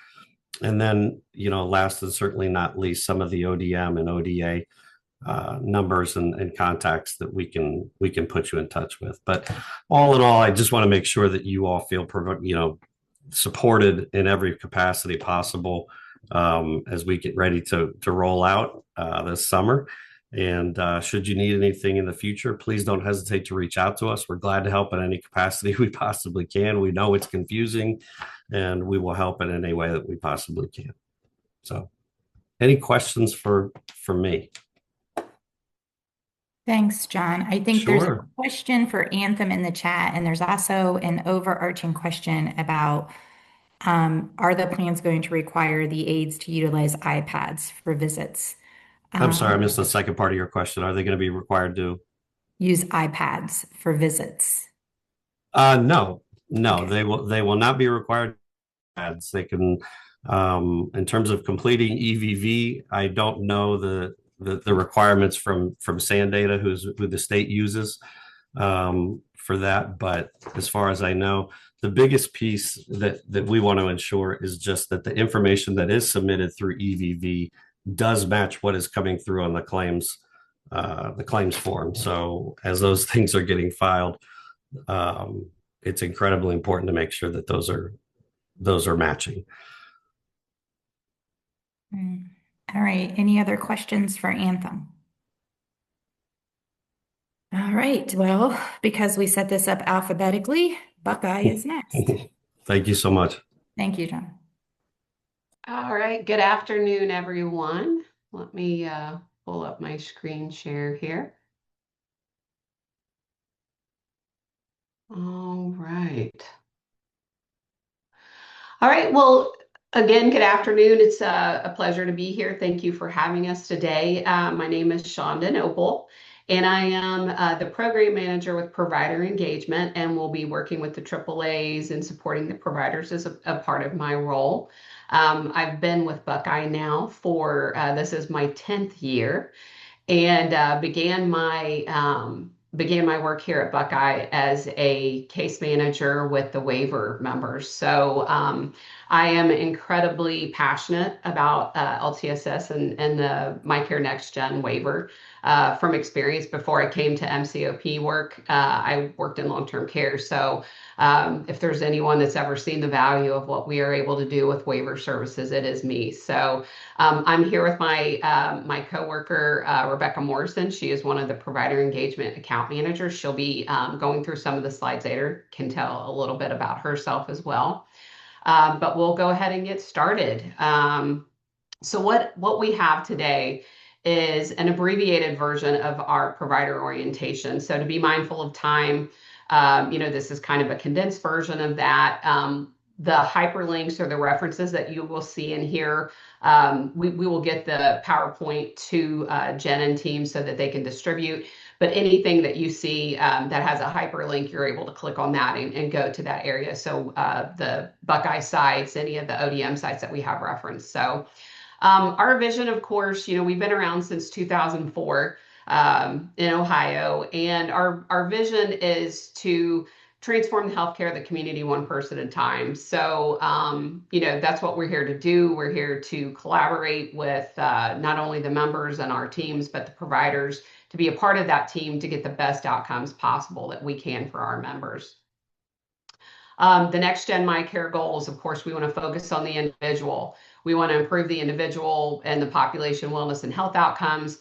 S3: And then, last and certainly not least, some of the ODM and ODA numbers and contacts that we can put you in touch with. But all in all, I just want to make sure that you all feel supported in every capacity possible as we get ready to roll out this summer. And should you need anything in the future, please don't hesitate to reach out to us. We're glad to help in any capacity we possibly can. We know it's confusing, and we will help in any way that we possibly can. So any questions for me?
S1: Thanks, John. I think there's a question for Anthem in the chat, and there's also an overarching question about are the plans going to require the aides to utilize iPads for visits?
S3: I'm sorry, I missed the second part of your question. Are they going to be required to
S1: use iPads for visits?
S3: No,
S1: Okay.
S3: they will not be required. They can, in terms of completing EVV, I don't know the requirements from SANData, who the state uses for that. But as far as I know, the biggest piece that we want to ensure is just that the information that is submitted through EVV does match what is coming through on the claims form. So as those things are getting filed, it's incredibly important to make sure that those are matching.
S1: All right. Any other questions for Anthem? All right. Well, because we set this up alphabetically, Buckeye is next.
S3: Thank you so much.
S1: Thank you, John.
S4: All right. Good afternoon, everyone. Let me pull up my screen share here. All right. All right. Well, again, good afternoon. It's a pleasure to be here. Thank you for having us today. My name is Shonda Noble, and I am the program manager with provider engagement, and will be working with the AAAs and supporting the providers as a part of my role. I've been with Buckeye now for, this is my 10th year, and began my work here at Buckeye as a case manager with the waiver members. So I am incredibly passionate about LTSS and the MyCare Next Gen waiver from experience. Before I came to MCOP work, I worked in long-term care. So if there's anyone that's ever seen the value of what we are able to do with waiver services, it is me. So I'm here with my coworker, Rebecca Morrison. She is one of the provider engagement account managers. She'll be going through some of the slides later, can tell a little bit about herself as well. But we'll go ahead and get started. So what we have today is an abbreviated version of our provider orientation. So to be mindful of time, this is kind of a condensed version of that. The hyperlinks or the references that you will see in here, we will get the PowerPoint to Jen and team so that they can distribute. But anything that you see that has a hyperlink, you're able to click on that and go to that area. So the Buckeye sites, any of the ODM sites that we have referenced. So our vision, of course, we've been around since 2004 in Ohio, and our vision is to transform the healthcare of the community one person at a time. So, that's what we're here to do. We're here to collaborate with not only the members and our teams, but the providers to be a part of that team to get the best outcomes possible that we can for our members. The Next Gen MyCare goals, of course, we want to focus on the individual. We want to improve the individual and the population wellness and health outcomes.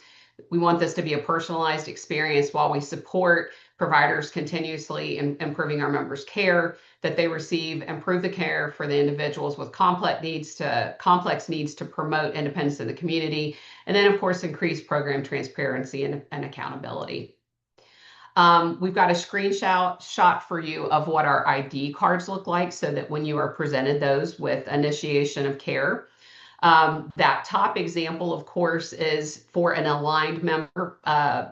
S4: We want this to be a personalized experience while we support providers continuously in improving our members' care that they receive, improve the care for the individuals with complex needs to promote independence in the community, and then, of course, increase program transparency and accountability. We've got a screenshot for you of what our ID cards look like so that when you are presented those with initiation of care, that top example, of course, is for an aligned member,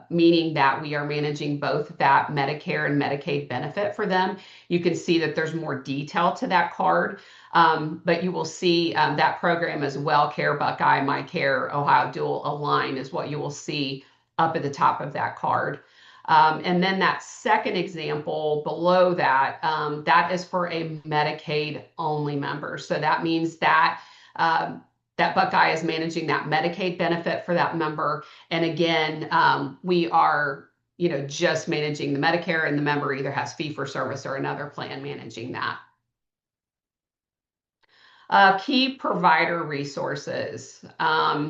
S4: meaning that we are managing both that Medicare and Medicaid benefit for them. You can see that there's more detail to that card, but you will see that program as WellCare, Buckeye, MyCare, Ohio Dual Align is what you will see up at the top of that card. And then that second example below that, that is for a Medicaid only member. So that means that that Buckeye is managing that Medicaid benefit for that member. And again, we are, just managing the Medicare, and the member either has fee for service or another plan managing that. Key provider resources.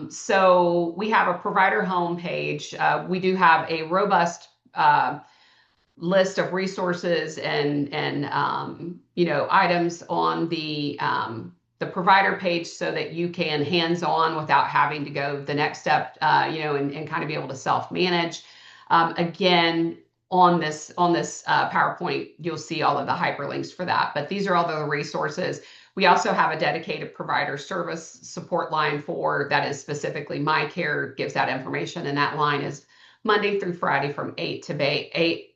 S4: So we have a provider homepage. We do have a robust list of resources and items on the provider page so that you can hands-on without having to go the next step, and kind of be able to self-manage. Again, on this PowerPoint, you'll see all of the hyperlinks for that, but these are all the resources. We also have a dedicated provider service support line that is specifically MyCare, gives that information, and that line is Monday through Friday from 8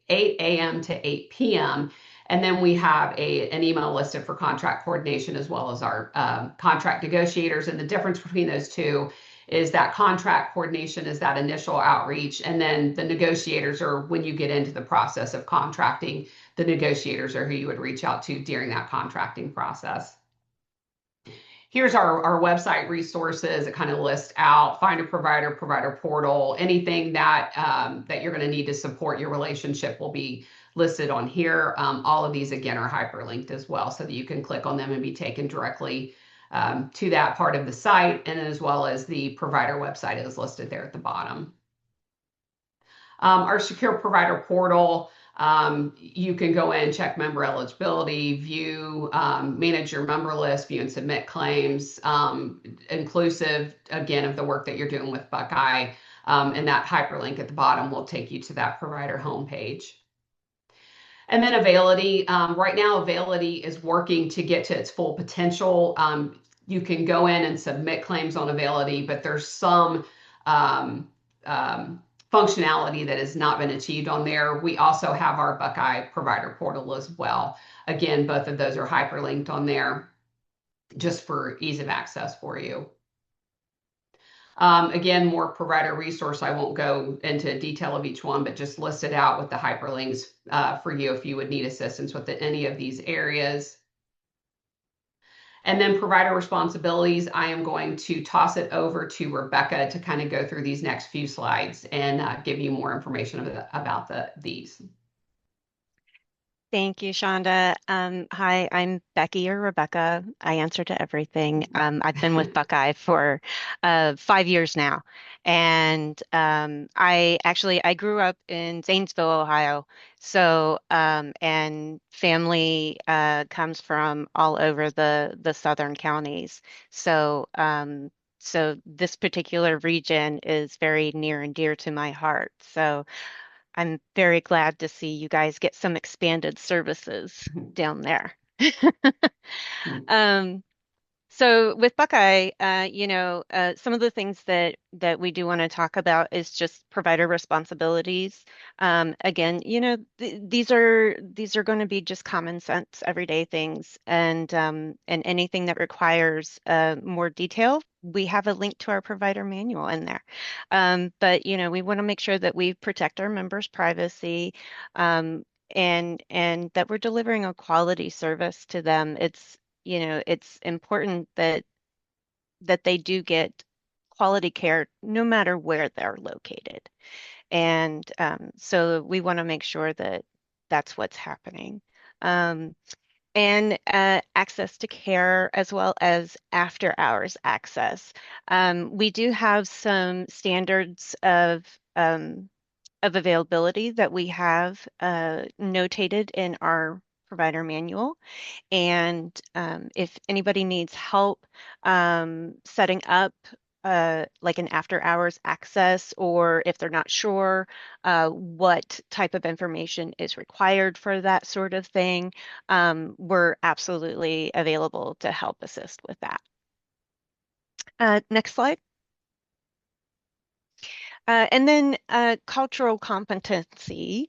S4: a.m. to 8 p.m. And then we have an email listed for contract coordination as well as our contract negotiators. And the difference between those two is that contract coordination is that initial outreach. And then the negotiators are when you get into the process of contracting, the negotiators are who you would reach out to during that contracting process. Here's our website resources. It kind of lists out, find a provider, provider portal, anything that you're going to need to support your relationship will be listed on here. All of these, again, are hyperlinked as well so that you can click on them and be taken directly to that part of the site, and as well as the provider website is listed there at the bottom. Our secure provider portal, you can go in, check member eligibility, view, manage your member list, view and submit claims, inclusive, again, of the work that you're doing with Buckeye. And that hyperlink at the bottom will take you to that provider homepage. And then Availity. Right now, Availity is working to get to its full potential. You can go in and submit claims on Availity, but there's some functionality that has not been achieved on there. We also have our Buckeye provider portal as well. Again, both of those are hyperlinked on there just for ease of access for you. Again, more provider resource. I won't go into detail of each one, but just list it out with the hyperlinks for you if you would need assistance with any of these areas. And then provider responsibilities, I am going to toss it over to Rebecca to kind of go through these next few slides and give you more information about these.
S5: Thank you, Shonda. Hi, I'm Becky or Rebecca. I answer to everything. I've been with Buckeye for 5 years now, and I grew up in Zanesville, Ohio. So and family comes from all over the southern counties. So this particular region is very near and dear to my heart. So I'm very glad to see you guys get some expanded services down there. Um, so with Buckeye, some of the things that we do want to talk about is just provider responsibilities. Again, these are going to be just common sense, everyday things, and anything that requires more detail, we have a link to our provider manual in there. But we want to make sure that we protect our members' privacy. And that we're delivering a quality service to them. It's important that they do get quality care no matter where they're located. And so we want to make sure that that's what's happening. And access to care as well as after hours access. We do have some standards of availability that we have notated in our provider manual. And if anybody needs help setting up like an after hours access, or if they're not sure what type of information is required for that sort of thing, we're absolutely available to help assist with that. Next slide. And then cultural competency.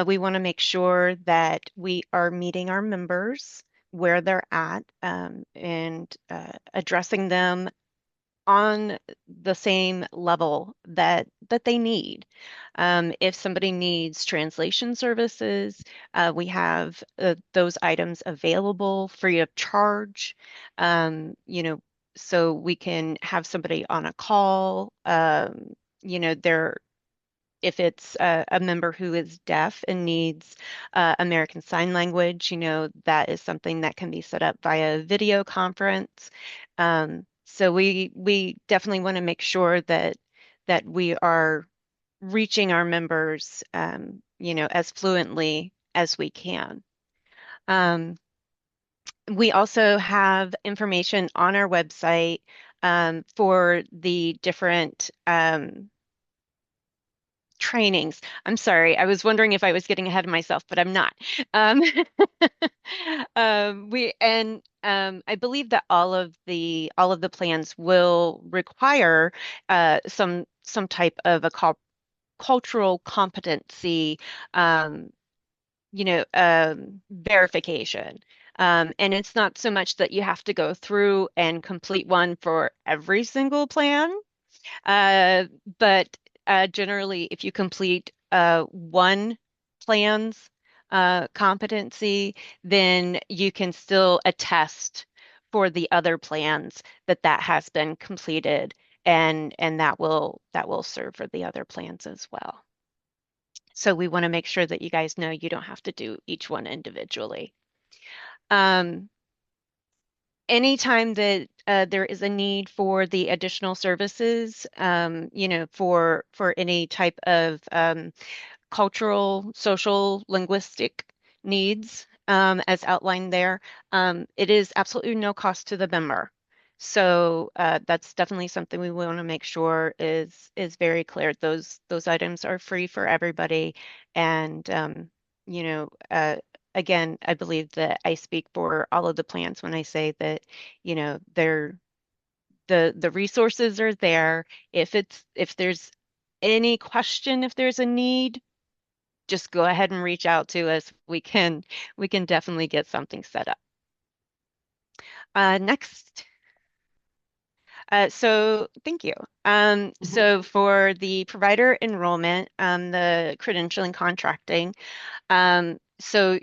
S5: We want to make sure that we are meeting our members where they're at and addressing them on the same level that they need. If somebody needs translation services, we have those items available free of charge. So we can have somebody on a call. They're if it's a member who is deaf and needs American Sign Language, that is something that can be set up via video conference. So we definitely want to make sure that we are reaching our members, as fluently as we can. We also have information on our website for the different trainings. I'm sorry. I was wondering if I was getting ahead of myself, but I'm not. I believe that all of the plans will require some type of a cultural competency, verification. And it's not so much that you have to go through and complete one for every single plan, but generally, if you complete one plan's competency, then you can still attest for the other plans that has been completed, and that will serve for the other plans as well. So we want to make sure that you guys know you don't have to do each one individually. Anytime that there is a need for the additional services, for any type of cultural, social, linguistic needs, as outlined there, it is absolutely no cost to the member. So that's definitely something we want to make sure is very clear. Those items are free for everybody, and again, I believe that I speak for all of the plans when I say that, they're the resources are there. If there's any question, if there's a need, just go ahead and reach out to us. We can definitely get something set up. Next. So thank you. So for the provider enrollment, the credentialing contracting, so,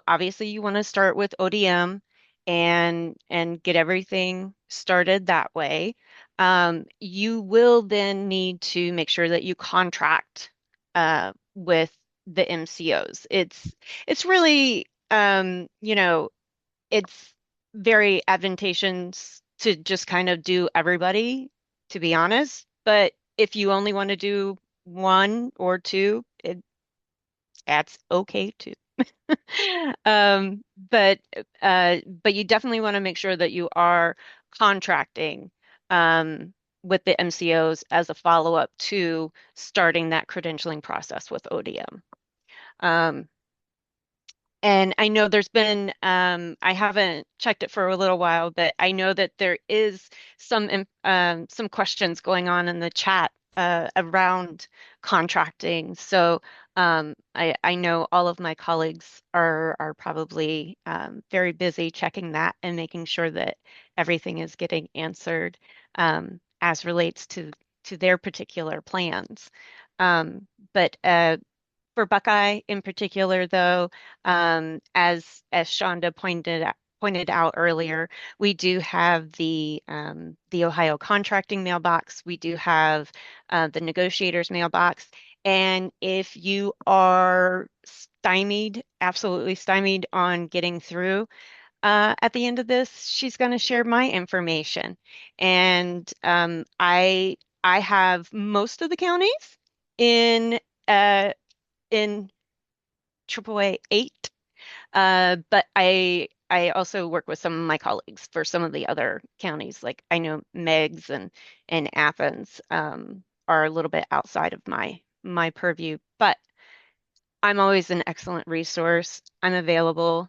S5: obviously you want to start with ODM and get everything started that way. You will then need to make sure that you contract with the MCOs. It's really it's very advantageous to just kind of do everybody, to be honest. But if you only want to do one or two, that's okay too. Um, but but you definitely want to make sure that you are contracting with the MCOs as a follow-up to starting that credentialing process with ODM. And I know there's been, I haven't checked it for a little while, but I know that there is some questions going on in the chat around contracting. So I know all of my colleagues are probably very busy checking that and making sure that everything is getting answered as relates to their particular plans. But for Buckeye in particular, though, as Shonda pointed out earlier, we do have the Ohio contracting mailbox. We do have the negotiators mailbox. And if you are stymied, absolutely stymied on getting through, at the end of this, she's going to share my information. And I have most of the counties in uh, in AAA 8, but I also work with some of my colleagues for some of the other counties. Like I know Meigs and Athens are a little bit outside of my purview, but I'm always an excellent resource. I'm available,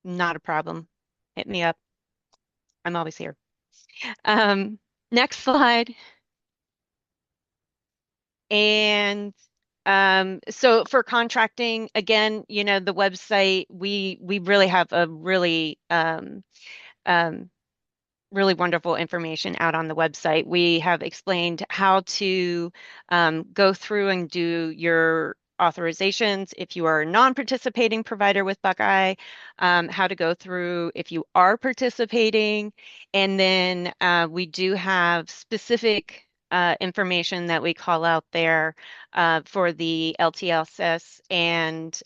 S5: not a problem. Hit me up. I'm always here. Next slide. And so for contracting, again, the website, we really have a um, really wonderful information out on the website. We have explained how to go through and do your authorizations if you are a non-participating provider with Buckeye, how to go through if you are participating, and then we do have specific information that we call out there for the LTSS and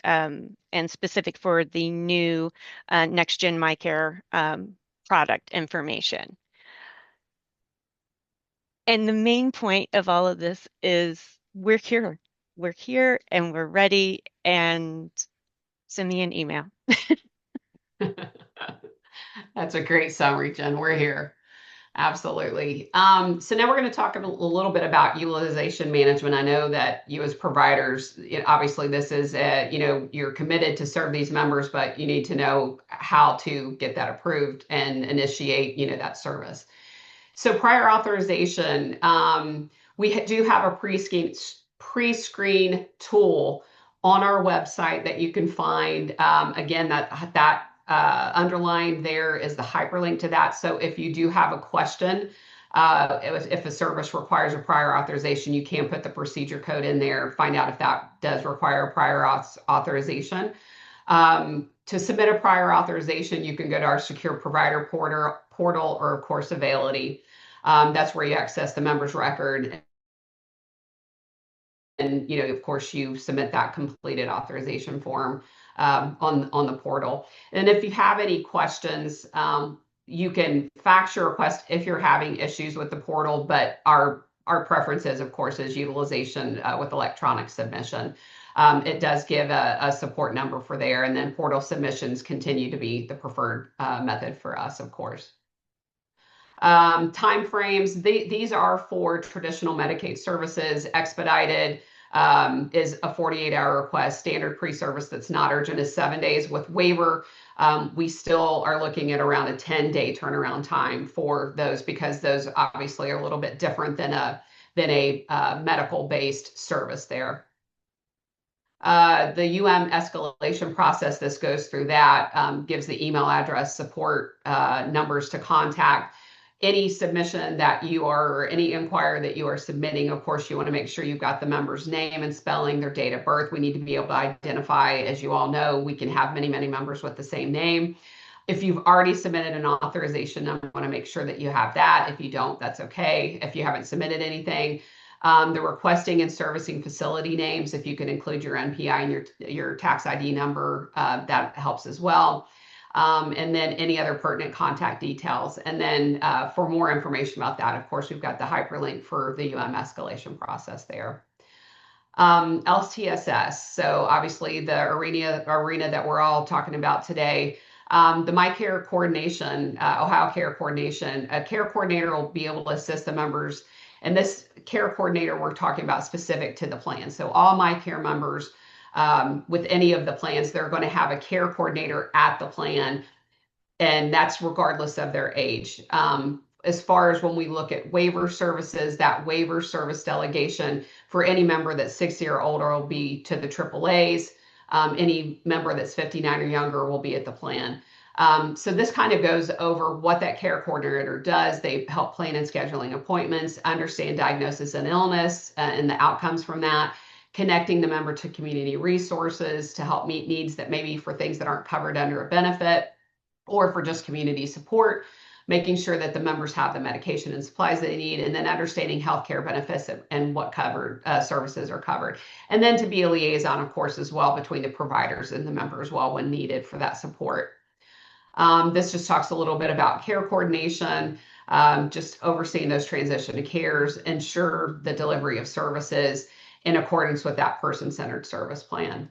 S5: specific for the new Next Gen MyCare product information. And the main point of all of this is we're here. We're here and we're ready, and send me an email.
S4: That's a great summary, Jen. We're here. Absolutely. So now we're going to talk a little bit about utilization management. I know that you as providers, obviously this is, you're committed to serve these members, but you need to know how to get that approved and initiate, that service. So prior authorization, we do have a pre-screen tool on our website that you can find. Again, that underlined there is the hyperlink to that. So if you do have a question, if a service requires a prior authorization, you can put the procedure code in there, find out if that does require a prior authorization. To submit a prior authorization, you can go to our secure provider portal or of course Availity. That's where you access the member's record. And, of course, you submit that completed authorization form on the portal. And if you have any questions, you can fax your request if you're having issues with the portal, but our preference is, of course, is utilization with electronic submission. It does give a support number for there, and then portal submissions continue to be the preferred method for us, of course. Time frames, these are for traditional Medicaid services. Expedited is a 48-hour request. Standard pre-service that's not urgent is 7 days. With waiver, we still are looking at around a 10-day turnaround time for those, because those obviously are a little bit different than a medical-based service there. The escalation process, this goes through that, gives the email address, support numbers to contact. Any submission that or any inquiry that you are submitting, of course, you want to make sure you've got the member's name and spelling, their date of birth. We need to be able to identify, as you all know, we can have many, many members with the same name. If you've already submitted an authorization, I want to make sure that you have that. If you don't, that's okay. If you haven't submitted anything, the requesting and servicing facility names, if you can include your NPI and your tax ID number, that helps as well. And then any other pertinent contact details. And then for more information about that, of course, we've got the hyperlink for the escalation process there. LTSS, so obviously the arena that we're all talking about today. The MyCare coordination, Ohio Care Coordination, a care coordinator will be able to assist the members. And this care coordinator we're talking about specific to the plan. So all MyCare members with any of the plans, they're going to have a care coordinator at the plan, and that's regardless of their age. As far as when we look at waiver services, that waiver service delegation for any member that's 60 or older will be to the AAAs. Any member that's 59 or younger will be at the plan. So this kind of goes over what that care coordinator does. They help plan and scheduling appointments, understand diagnosis and illness and the outcomes from that, connecting the member to community resources to help meet needs that maybe for things that aren't covered under a benefit or for just community support, making sure that the members have the medication and supplies they need, and then understanding healthcare benefits and what covered services are covered. And then to be a liaison, of course, as well between the providers and the member as well when needed for that support. This just talks a little bit about care coordination, just overseeing those transition to cares, ensure the delivery of services in accordance with that person-centered service plan.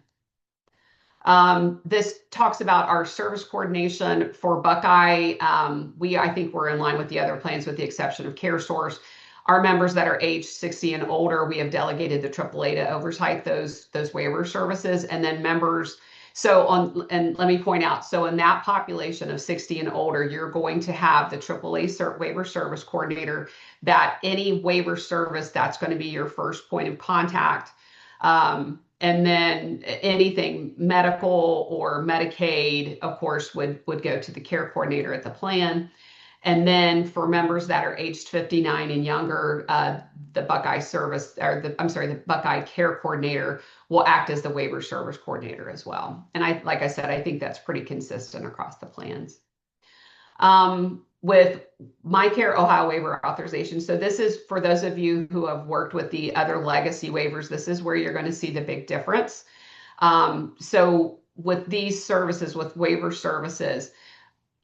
S4: This talks about our service coordination for Buckeye. I think we're in line with the other plans with the exception of CareSource. Our members that are age 60 and older, we have delegated the AAA to oversight those waiver services, and then members. And let me point out, so in that population of 60 and older, you're going to have the AAA waiver service coordinator, that any waiver service, that's going to be your first point of contact. And then anything medical or Medicaid, of course, would go to the care coordinator at the plan. And then for members that are aged 59 and younger, the Buckeye the Buckeye care coordinator will act as the waiver service coordinator as well. And like I said, I think that's pretty consistent across the plans. With MyCare Ohio waiver authorization. So this is for those of you who have worked with the other legacy waivers, this is where you're going to see the big difference. So with these services, with waiver services,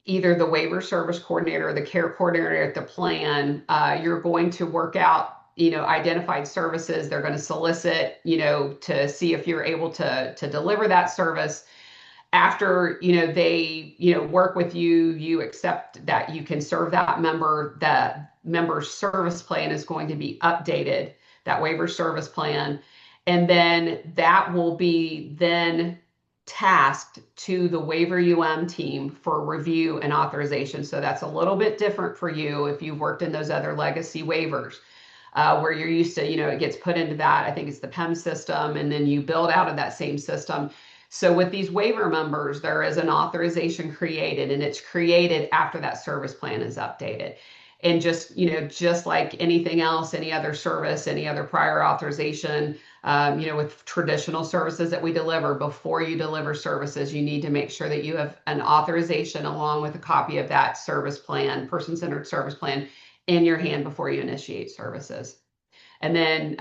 S4: either the waiver service coordinator or the care coordinator at the plan, you're going to work out, identified services. They're going to solicit, to see if you're able to deliver that service. After, they, work with you, you accept that you can serve that member, that member's service plan is going to be updated, that waiver service plan. And then that will be then tasked to the waiver team for review and authorization. So that's a little bit different for you if you've worked in those other legacy waivers. Where you're used to, it gets put into that, I think it's the PEM system, and then you build out of that same system. So with these waiver members, there is an authorization created, and it's created after that service plan is updated. And just like anything else, any other service, any other prior authorization, with traditional services that we deliver, before you deliver services, you need to make sure that you have an authorization along with a copy of that service plan, person-centered service plan, in your hand before you initiate services. And then,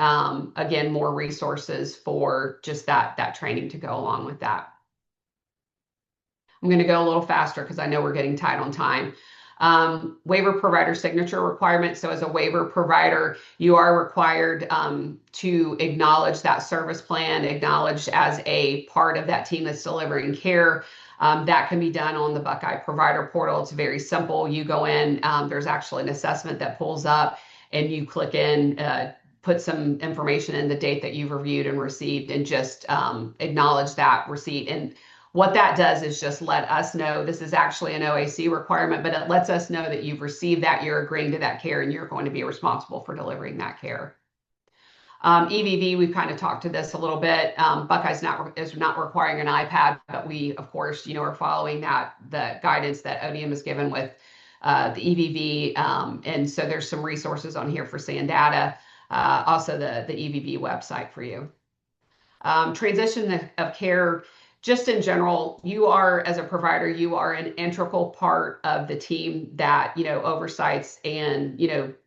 S4: again, more resources for just that training to go along with that. I'm going to go a little faster because I know we're getting tight on time. Waiver provider signature requirement. So as a waiver provider, you are required to acknowledge that service plan, acknowledged as a part of that team that's delivering care. That can be done on the Buckeye provider portal. It's very simple. You go in, there's actually an assessment that pulls up, and you click in, put some information in, the date that you've reviewed and received, and just acknowledge that receipt. And what that does is just let us know this is actually an OAC requirement, but it lets us know that you've received that, you're agreeing to that care, and you're going to be responsible for delivering that care. EVV, we've kind of talked to this a little bit. Buckeye is not requiring an iPad, but we, of course, are following the guidance that ODM has given with the EVV. And so there's some resources on here for SAN data. Also the EVV website for you. Transition of care. just in general, you are, as a provider, you are an integral part of the team that, oversights and,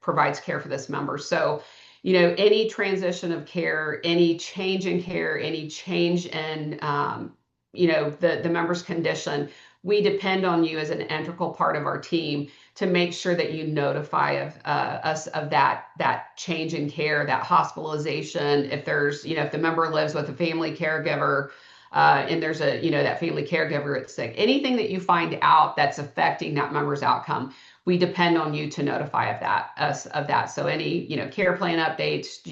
S4: provides care for this member. So, any transition of care, any change in care, any change in, the member's condition, we depend on you as an integral part of our team to make sure that you notify us of that change in care, that hospitalization. If there's, if the member lives with a family caregiver, and there's that family caregiver is sick, anything that you find out that's affecting that member's outcome, we depend on you to notify us of that. So any, care plan updates,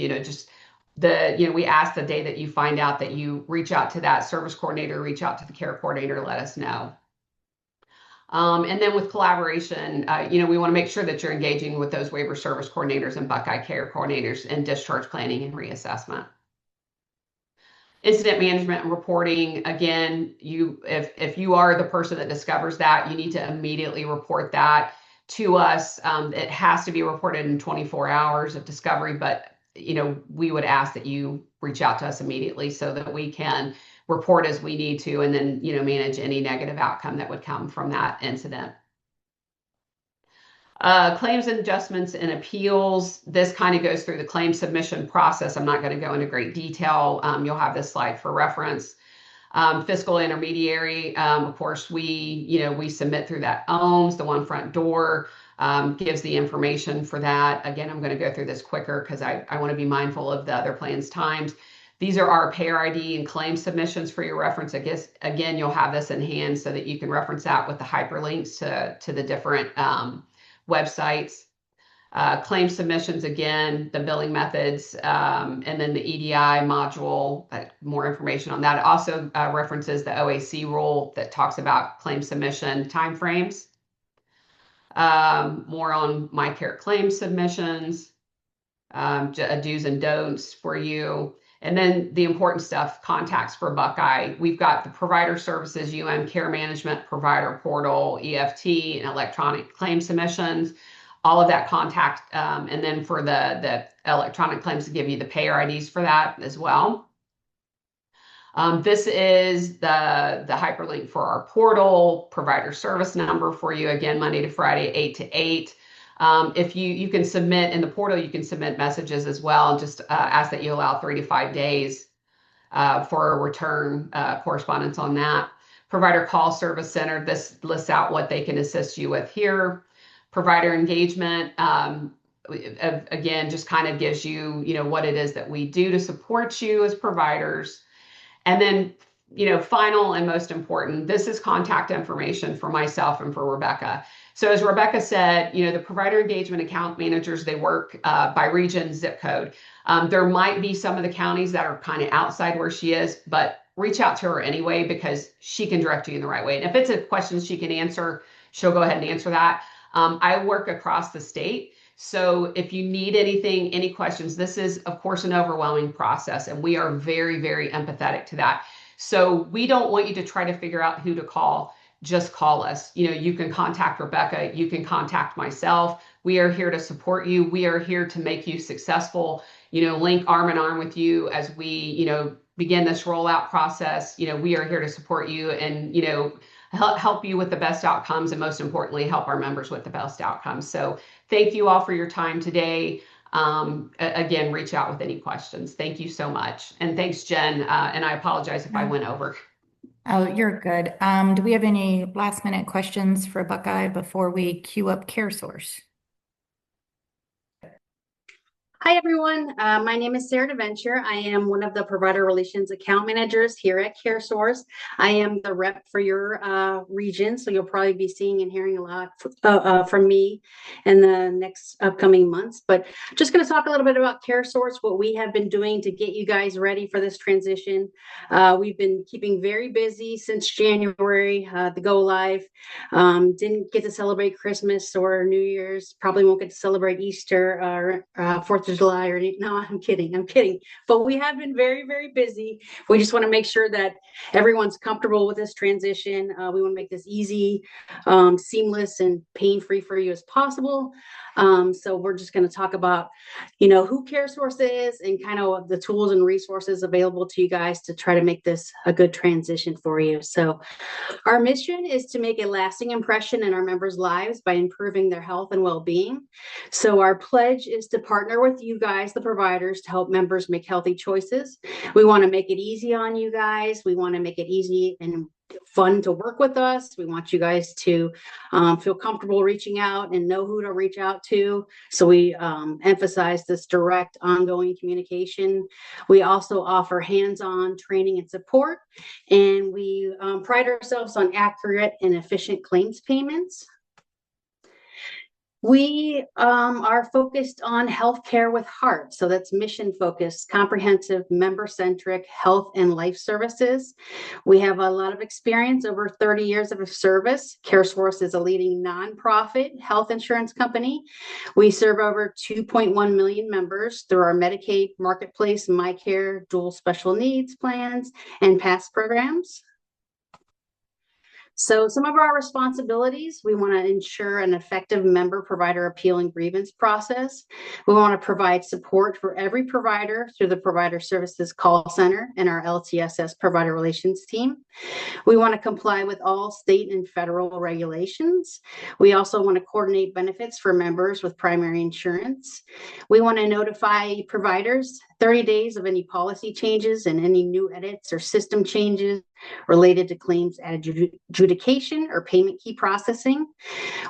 S4: we ask the day that you find out that you reach out to that service coordinator, reach out to the care coordinator, let us know. And then with collaboration, we want to make sure that you're engaging with those waiver service coordinators and Buckeye care coordinators in discharge planning and reassessment. Incident management and reporting, again, if you are the person that discovers that, you need to immediately report that to us. It has to be reported in 24 hours of discovery, but we would ask that you reach out to us immediately so that we can report as we need to, and then manage any negative outcome that would come from that incident. Claims and adjustments and appeals. This kind of goes through the claim submission process. I'm not going to go into great detail. You'll have this slide for reference. Fiscal intermediary, of course, we submit through that OMS, the one front door, gives the information for that. Again, I'm going to go through this quicker because I want to be mindful of the other plans' times. These are our payer ID and claim submissions for your reference. I guess, again, you'll have this in hand so that you can reference that with the hyperlinks to the different websites. Claim submissions, again, the billing methods, and then the EDI module, more information on that. It also references the OAC rule that talks about claim submission timeframes. More on MyCare claim submissions, do's and don'ts for you. And then the important stuff, contacts for Buckeye. We've got the provider services, care management, provider portal, EFT, and electronic claim submissions, all of that contact. And then for the electronic claims, to give you the payer IDs for that as well. This is the hyperlink for our portal, provider service number for you, again, Monday to Friday, 8 to 8. If you can submit in the portal, you can submit messages as well, and just ask that you allow 3 to 5 days for a return correspondence on that. Provider call service center, this lists out what they can assist you with here. Provider engagement, again, just kind of gives you, what it is that we do to support you as providers. And then, final and most important, this is contact information for myself and for Rebecca. So as Rebecca said, the provider engagement account managers, they work by region, zip code. There might be some of the counties that are kind of outside where she is, but reach out to her anyway, because she can direct you in the right way. And if it's a question she can answer, she'll go ahead and answer that. I work across the state. So if you need anything, any questions, this is, of course, an overwhelming process, and we are very, very empathetic to that. So we don't want you to try to figure out who to call. Just call us. You can contact Rebecca. You can contact myself. We are here to support you. We are here to make you successful, link arm in arm with you as we, begin this rollout process. We are here to support you and, help you with the best outcomes, and most importantly, help our members with the best outcomes. So thank you all for your time today. Again, reach out with any questions. Thank you so much. And thanks, Jen. And I apologize if I went over.
S1: Oh, you're good. Do we have any last minute questions for Buckeye before we queue up CareSource?
S6: Hi, everyone. My name is Sarah DeVenture. I am one of the provider relations account managers here at CareSource. I am the rep for your region, so you'll probably be seeing and hearing a lot from me in the next upcoming months. But just going to talk a little bit about CareSource, what we have been doing to get you guys ready for this transition. We've been keeping very busy since January, the go live. Didn't get to celebrate Christmas or New Year's, probably won't get to celebrate Easter or 4th of of July or any, no, I'm kidding. But we have been very, very busy. We just want to make sure that everyone's comfortable with this transition. We want to make this easy, seamless, and pain-free for you as possible. So we're just going to talk about, who CareSource is and kind of the tools and resources available to you guys to try to make this a good transition for you. So our mission is to make a lasting impression in our members' lives by improving their health and well-being. So our pledge is to partner with you guys, the providers, to help members make healthy choices. We want to make it easy on you guys. We want to make it easy and fun to work with us. We want you guys to feel comfortable reaching out and know who to reach out to. So we emphasize this direct, ongoing communication. We also offer hands-on training and support, and we pride ourselves on accurate and efficient claims payments. We are focused on healthcare with heart. So that's mission focused, comprehensive, member centric health and life services. We have a lot of experience, over 30 years of service. CareSource is a leading nonprofit health insurance company. We serve over 2.1 million members through our Medicaid, Marketplace, MyCare, dual special needs plans, and PASS programs. So some of our responsibilities: we want to ensure an effective member provider appeal and grievance process. We want to provide support for every provider through the Provider Services Call Center and our LTSS Provider Relations team. We want to comply with all state and federal regulations. We also want to coordinate benefits for members with primary insurance. We want to notify providers 30 days of any policy changes and any new edits or system changes related to claims adjudication or payment key processing.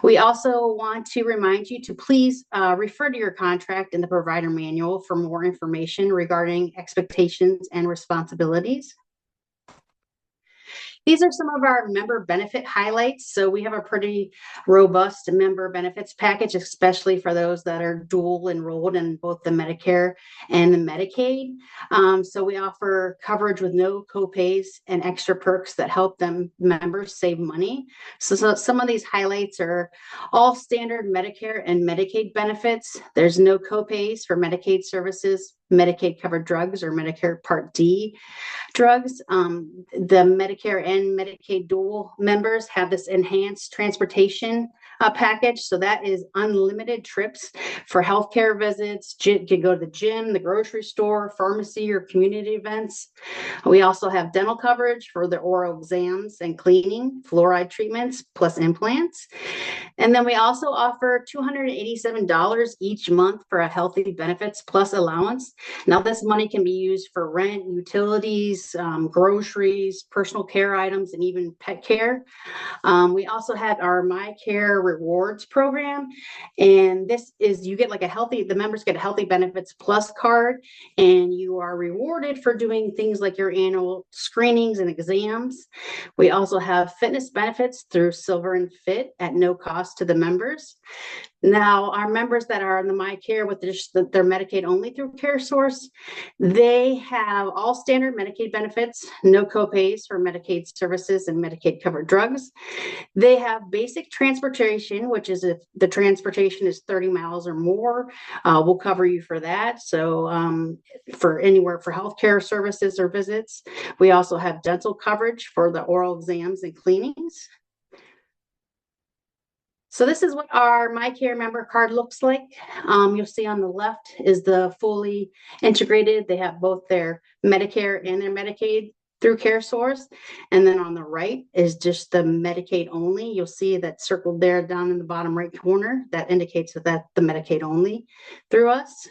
S6: We also want to remind you to please refer to your contract in the provider manual for more information regarding expectations and responsibilities. These are some of our member benefit highlights. So we have a pretty robust member benefits package, especially for those that are dual enrolled in both the Medicare and the Medicaid. So we offer coverage with no copays and extra perks that help them members save money. So some of these highlights are all standard Medicare and Medicaid benefits. There's no copays for Medicaid services, Medicaid covered drugs, or Medicare Part D drugs. The Medicare and Medicaid dual members have this enhanced transportation package. So that is unlimited trips for healthcare visits. You can go to the gym, the grocery store, pharmacy, or community events. We also have dental coverage for the oral exams and cleaning, fluoride treatments, plus implants. And then we also offer $287 each month for a healthy benefits plus allowance. Now this money can be used for rent, utilities, groceries, personal care items, and even pet care. We also have our MyCare rewards program, and this is, you get like the members get a healthy benefits plus card, and you are rewarded for doing things like your annual screenings and exams. We also have fitness benefits through Silver and Fit at no cost to the members. Now, our members that are in the MyCare with their Medicaid only through CareSource, they have all standard Medicaid benefits, no copays for Medicaid services and Medicaid covered drugs. They have basic transportation, which is if the transportation is 30 miles or more, we'll cover you for that. So for anywhere for healthcare services or visits. We also have dental coverage for the oral exams and cleanings. So this is what our MyCare member card looks like. You'll see on the left is the fully integrated. They have both their Medicare and their Medicaid through CareSource. And then on the right is just the Medicaid only. You'll see that circled there down in the bottom right corner. That indicates that that's the Medicaid only through us.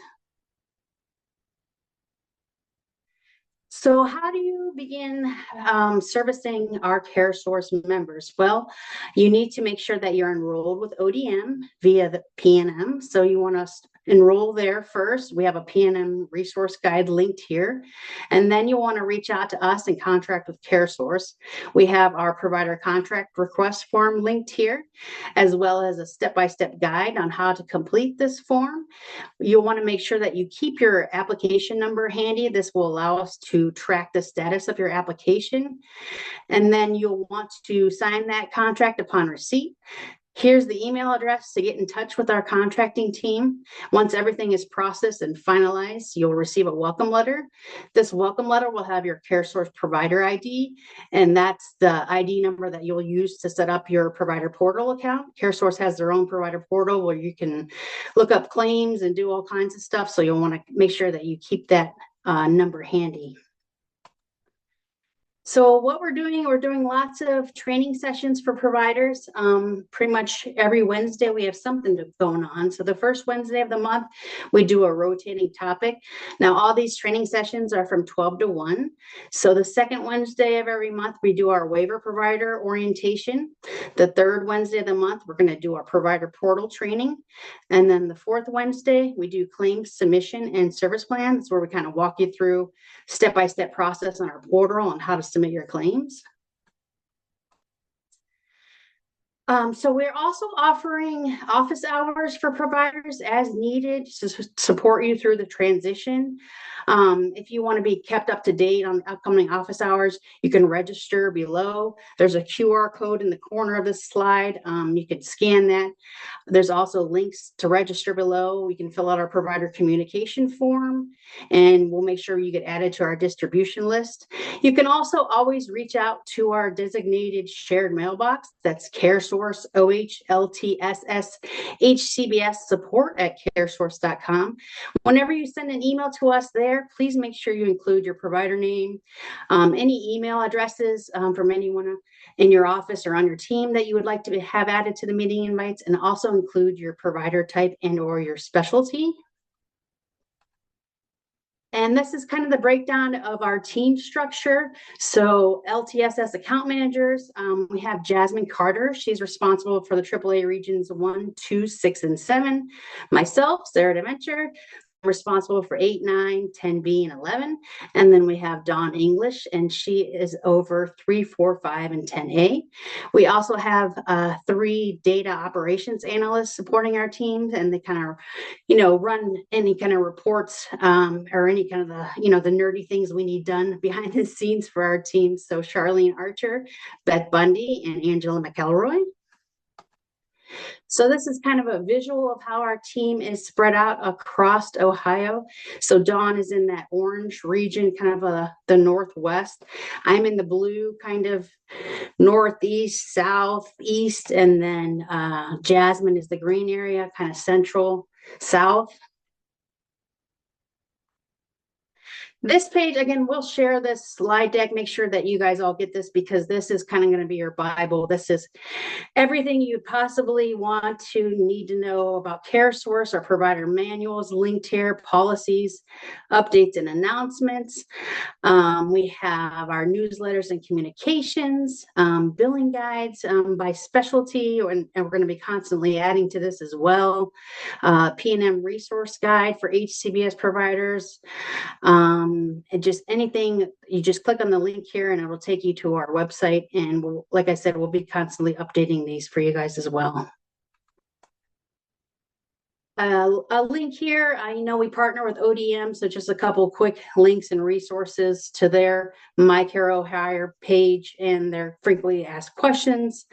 S6: So how do you begin servicing our CareSource members? Well, you need to make sure that you're enrolled with ODM via the PNM. So you want to enroll there first. We have a PNM resource guide linked here. And then you want to reach out to us and contract with CareSource. We have our provider contract request form linked here, as well as a step-by-step guide on how to complete this form. You'll want to make sure that you keep your application number handy. This will allow us to track the status of your application. And then you'll want to sign that contract upon receipt. Here's the email address to get in touch with our contracting team. Once everything is processed and finalized, you'll receive a welcome letter. This welcome letter will have your CareSource provider ID, and that's the ID number that you'll use to set up your provider portal account. CareSource has their own provider portal where you can look up claims and do all kinds of stuff. So you'll want to make sure that you keep that number handy. So what we're doing lots of training sessions for providers. Pretty much every Wednesday we have something going on. So the first Wednesday of the month, we do a rotating topic. Now all these training sessions are from 12 to 1. So the second Wednesday of every month, we do our waiver provider orientation. The third Wednesday of the month, we're going to do our provider portal training. And then the fourth Wednesday, we do claims submission and service plans, where we kind of walk you through step-by-step process on our portal on how to submit your claims. So we're also offering office hours for providers as needed to support you through the transition. If you want to be kept up to date on the upcoming office hours, you can register below. There's a QR code in the corner of this slide. You can scan that. There's also links to register below. We can fill out our provider communication form, and we'll make sure you get added to our distribution list. You can also always reach out to our designated shared mailbox. That's CareSource, OHLTSS, HCBS support at caresource.com. Whenever you send an email to us there, please make sure you include your provider name, any email addresses from anyone in your office or on your team that you would like to have added to the meeting invites, and also include your provider type and or your specialty. And this is kind of the breakdown of our team structure. So LTSS account managers, we have Jasmine Carter. She's responsible for the AAA regions 1, 2, 6, and 7. Myself, Sarah DeVenture, responsible for 8, 9, 10B, and 11. And then we have Dawn English, and she is over 3, 4, 5, and 10A. We also have 3 data operations analysts supporting our teams, and they kind of, run any kind of reports or any kind of the nerdy things we need done behind the scenes for our teams. So Charlene Archer, Beth Bundy, and Angela McElroy. So this is kind of a visual of how our team is spread out across Ohio. So Dawn is in that orange region, kind of the northwest. I'm in the blue, kind of northeast, southeast, and then Jasmine is the green area, kind of central, south. This page, again, we'll share this slide deck. Make sure that you guys all get this, because this is kind of going to be your Bible. This is everything you possibly want to need to know about CareSource, our provider manuals linked here, policies, updates, and announcements. We have our newsletters and communications, billing guides by specialty, and we're going to be constantly adding to this as well. P&M resource guide for HCBS providers. And just anything, you just click on the link here and it will take you to our website. And like I said, we'll be constantly updating these for you guys as well. A link here, I know we partner with ODM, so just a couple quick links and resources to their MyCare Ohio page and their frequently asked questions.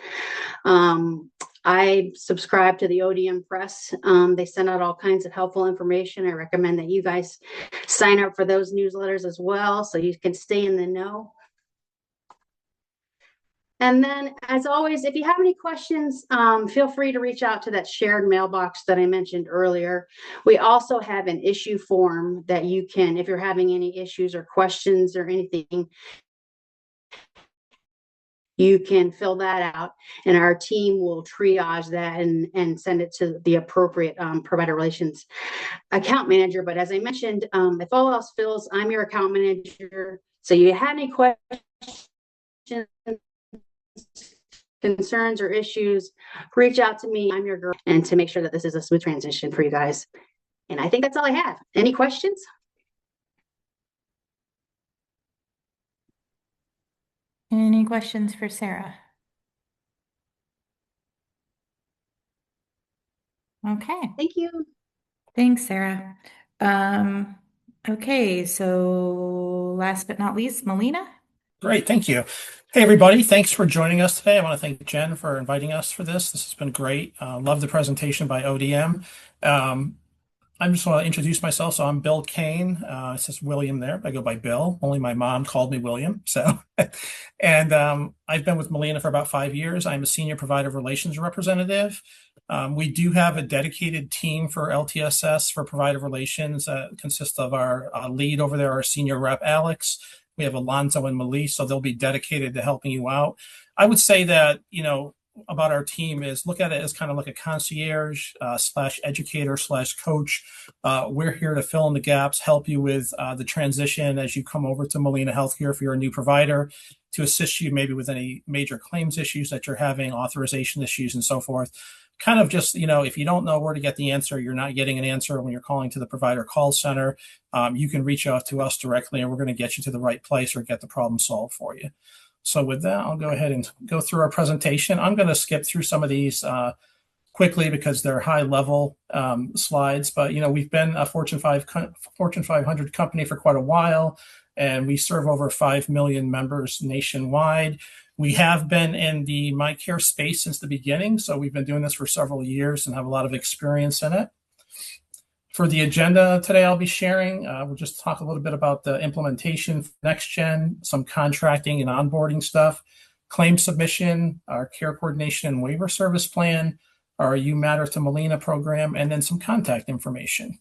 S6: I subscribe to the ODM Press. They send out all kinds of helpful information. I recommend that you guys sign up for those newsletters as well, so you can stay in the know. And then, as always, if you have any questions, feel free to reach out to that shared mailbox that I mentioned earlier. We also have an issue form that you can, if you're having any issues or questions or anything, you can fill that out, and our team will triage that and send it to the appropriate provider relations account manager. But as I mentioned, if all else fails, I'm your account manager. So you have any questions, concerns, or issues, reach out to me. I'm your girl, and to make sure that this is a smooth transition for you guys. And I think that's all I have. Any questions?
S1: Any questions for Sarah? Okay.
S6: Thank you.
S1: Thanks, Sarah. Okay, so last but not least, Molina.
S7: Great, thank you. Hey, everybody, thanks for joining us today. I want to thank Jen for inviting us for this. This has been great. Love the presentation by ODM. I just want to introduce myself. So I'm Bill Kane. It says William there. I go by Bill. Only my mom called me William. So, and I've been with Molina for about 5 years. I'm a senior provider relations representative. We do have a dedicated team for LTSS for provider relations that consists of our lead over there, our senior rep, Alex. We have Alonzo and Melise, so they'll be dedicated to helping you out. I would say that, about our team is look at it as kind of like a concierge slash educator slash coach. We're here to fill in the gaps, help you with the transition as you come over to Molina Healthcare if you're a new provider, to assist you maybe with any major claims issues that you're having, authorization issues, and so forth. Kind of just, if you don't know where to get the answer, you're not getting an answer when you're calling to the provider call center, you can reach out to us directly and we're going to get you to the right place or get the problem solved for you. So with that, I'll go ahead and go through our presentation. I'm going to skip through some of these quickly because they're high level slides, but we've been a Fortune 500 company for quite a while, and we serve over 5 million members nationwide. We have been in the MyCare space since the beginning, so we've been doing this for several years and have a lot of experience in it. For the agenda today, I'll be sharing, we'll just talk a little bit about the implementation for Next Gen, some contracting and onboarding stuff, claim submission, our care coordination and waiver service plan, our You Matter to Molina program, and then some contact information.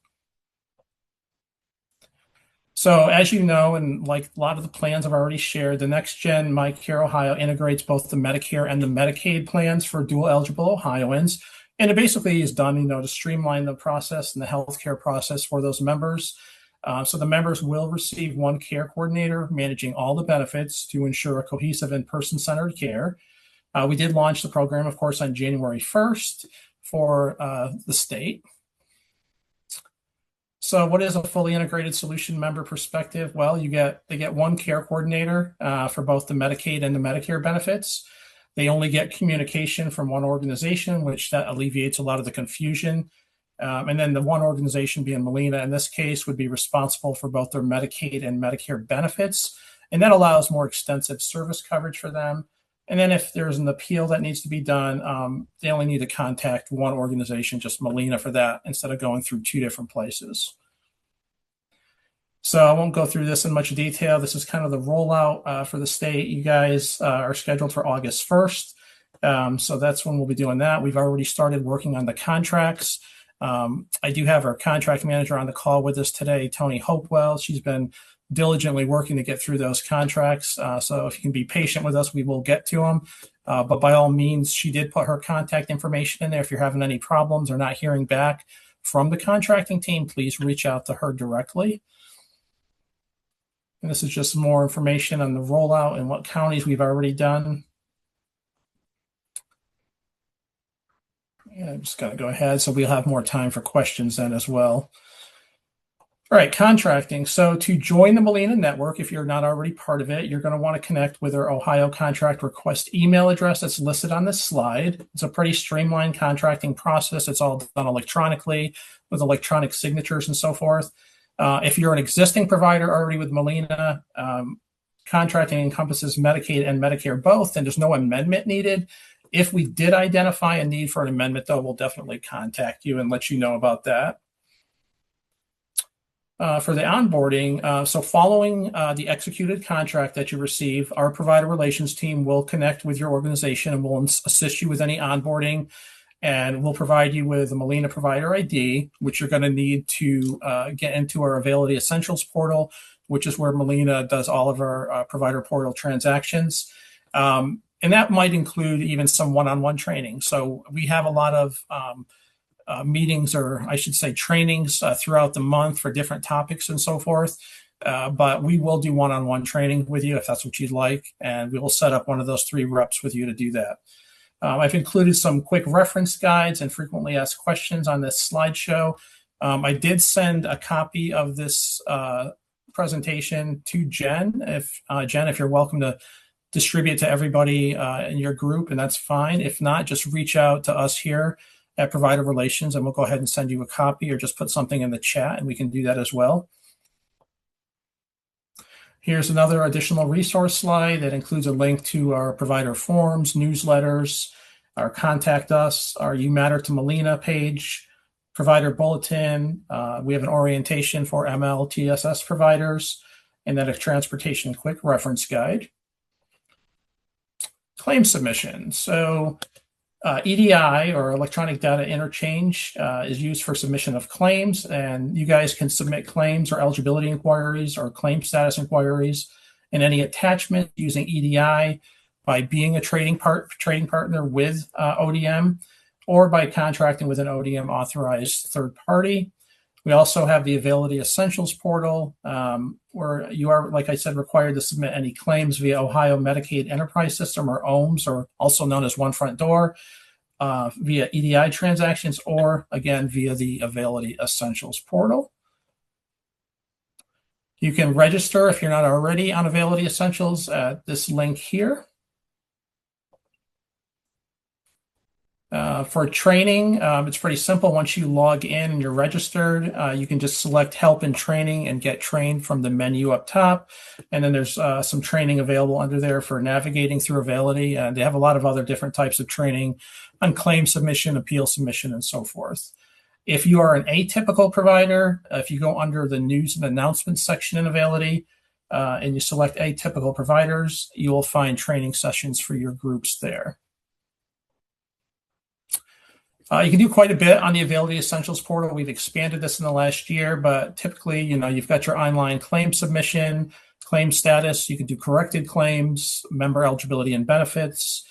S7: So as you know, and like a lot of the plans I've already shared, the Next Gen MyCare Ohio integrates both the Medicare and the Medicaid plans for dual eligible Ohioans. And it basically is done, to streamline the process and the healthcare process for those members. So the members will receive one care coordinator managing all the benefits to ensure a cohesive and person-centered care. We did launch the program, of course, on January 1st for the state. So what is a fully integrated solution member perspective? Well, they get one care coordinator for both the Medicaid and the Medicare benefits. They only get communication from one organization, which that alleviates a lot of the confusion. And then the one organization, being Molina in this case, would be responsible for both their Medicaid and Medicare benefits. And that allows more extensive service coverage for them. And then if there's an appeal that needs to be done, they only need to contact one organization, just Molina, for that, instead of going through 2 different places. So I won't go through this in much detail. This is kind of the rollout for the state. You guys are scheduled for August 1st. So that's when we'll be doing that. We've already started working on the contracts. I do have our contract manager on the call with us today, Tony Hopewell. She's been diligently working to get through those contracts. So if you can be patient with us, we will get to them. But by all means, she did put her contact information in there. If you're having any problems or not hearing back from the contracting team, please reach out to her directly. And this is just more information on the rollout and what counties we've already done. Yeah, I'm just going to go ahead, so we'll have more time for questions then as well. All right, contracting. So to join the Molina network, if you're not already part of it, you're going to want to connect with our Ohio contract request email address that's listed on this slide. It's a pretty streamlined contracting process. It's all done electronically with electronic signatures and so forth. If you're an existing provider already with Molina, contracting encompasses Medicaid and Medicare both, and there's no amendment needed. If we did identify a need for an amendment, though, we'll definitely contact you and let you know about that. For the onboarding, so following the executed contract that you receive, our provider relations team will connect with your organization and will assist you with any onboarding. And we'll provide you with a Molina Provider ID, which you're going to need to get into our Availability Essentials portal, which is where Molina does all of our provider portal transactions. And that might include even some one-on-one training. So we have a lot of meetings, or I should say trainings throughout the month for different topics and so forth. But we will do one-on-one training with you if that's what you'd like. And we will set up one of those 3 reps with you to do that. I've included some quick reference guides and frequently asked questions on this slideshow. I did send a copy of this presentation to Jen. Jen, if you're welcome to distribute to everybody in your group, and that's fine. If not, just reach out to us here at Provider Relations, and we'll go ahead and send you a copy, or just put something in the chat, and we can do that as well. Here's another additional resource slide that includes a link to our provider forums, newsletters, our Contact Us, our You Matter to Molina page, provider bulletin. We have an orientation for MLTSS providers, and then a transportation quick reference guide. Claim submission. So EDI, or electronic data interchange, is used for submission of claims, and you guys can submit claims or eligibility inquiries or claim status inquiries and any attachment using EDI by being a trading partner with ODM or by contracting with an ODM authorized third party. We also have the Availability Essentials portal, where you are, like I said, required to submit any claims via Ohio Medicaid Enterprise System, or OMS, or also known as One Front Door, via EDI transactions, or again via the Availability Essentials portal. You can register if you're not already on Availability Essentials at this link here. For training, it's pretty simple. Once you log in and you're registered, you can just select Help in Training and Get Trained from the menu up top. And then there's some training available under there for navigating through Availability. And they have a lot of other different types of training on claim submission, appeal submission, and so forth. If you are an atypical provider, if you go under the News and Announcements section in Availability and you select Atypical Providers, you will find training sessions for your groups there. You can do quite a bit on the Availability Essentials portal. We've expanded this in the last year, but typically, you've got your online claim submission, claim status. You can do corrected claims, member eligibility and benefits.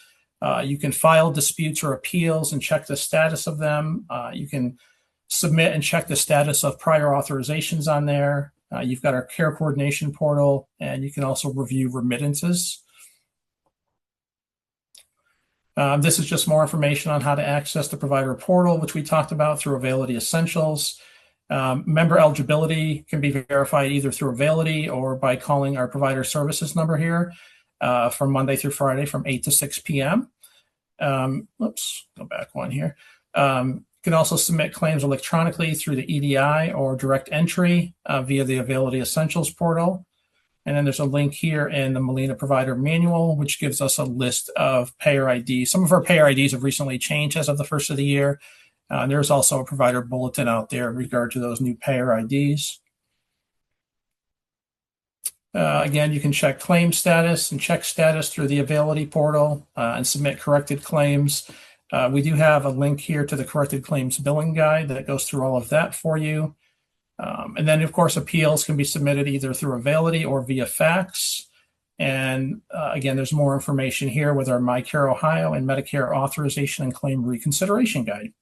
S7: You can file disputes or appeals and check the status of them. You can submit and check the status of prior authorizations on there. You've got our care coordination portal, and you can also review remittances. This is just more information on how to access the provider portal, which we talked about through Availability Essentials. Member eligibility can be verified either through Availability or by calling our provider services number here from Monday through Friday from 8 to 6 p.m. Oops, go back one here. You can also submit claims electronically through the EDI or direct entry via the Availability Essentials portal. And then there's a link here in the Molina Provider Manual, which gives us a list of payer IDs. Some of our payer IDs have recently changed as of the first of the year. And there's also a provider bulletin out there in regard to those new payer IDs. Again, you can check claim status and check status through the Availability portal and submit corrected claims. We do have a link here to the corrected claims billing guide that goes through all of that for you. And then, of course, appeals can be submitted either through Availability or via fax. And again, there's more information here with our MyCare Ohio and Medicare authorization and claim reconsideration guide.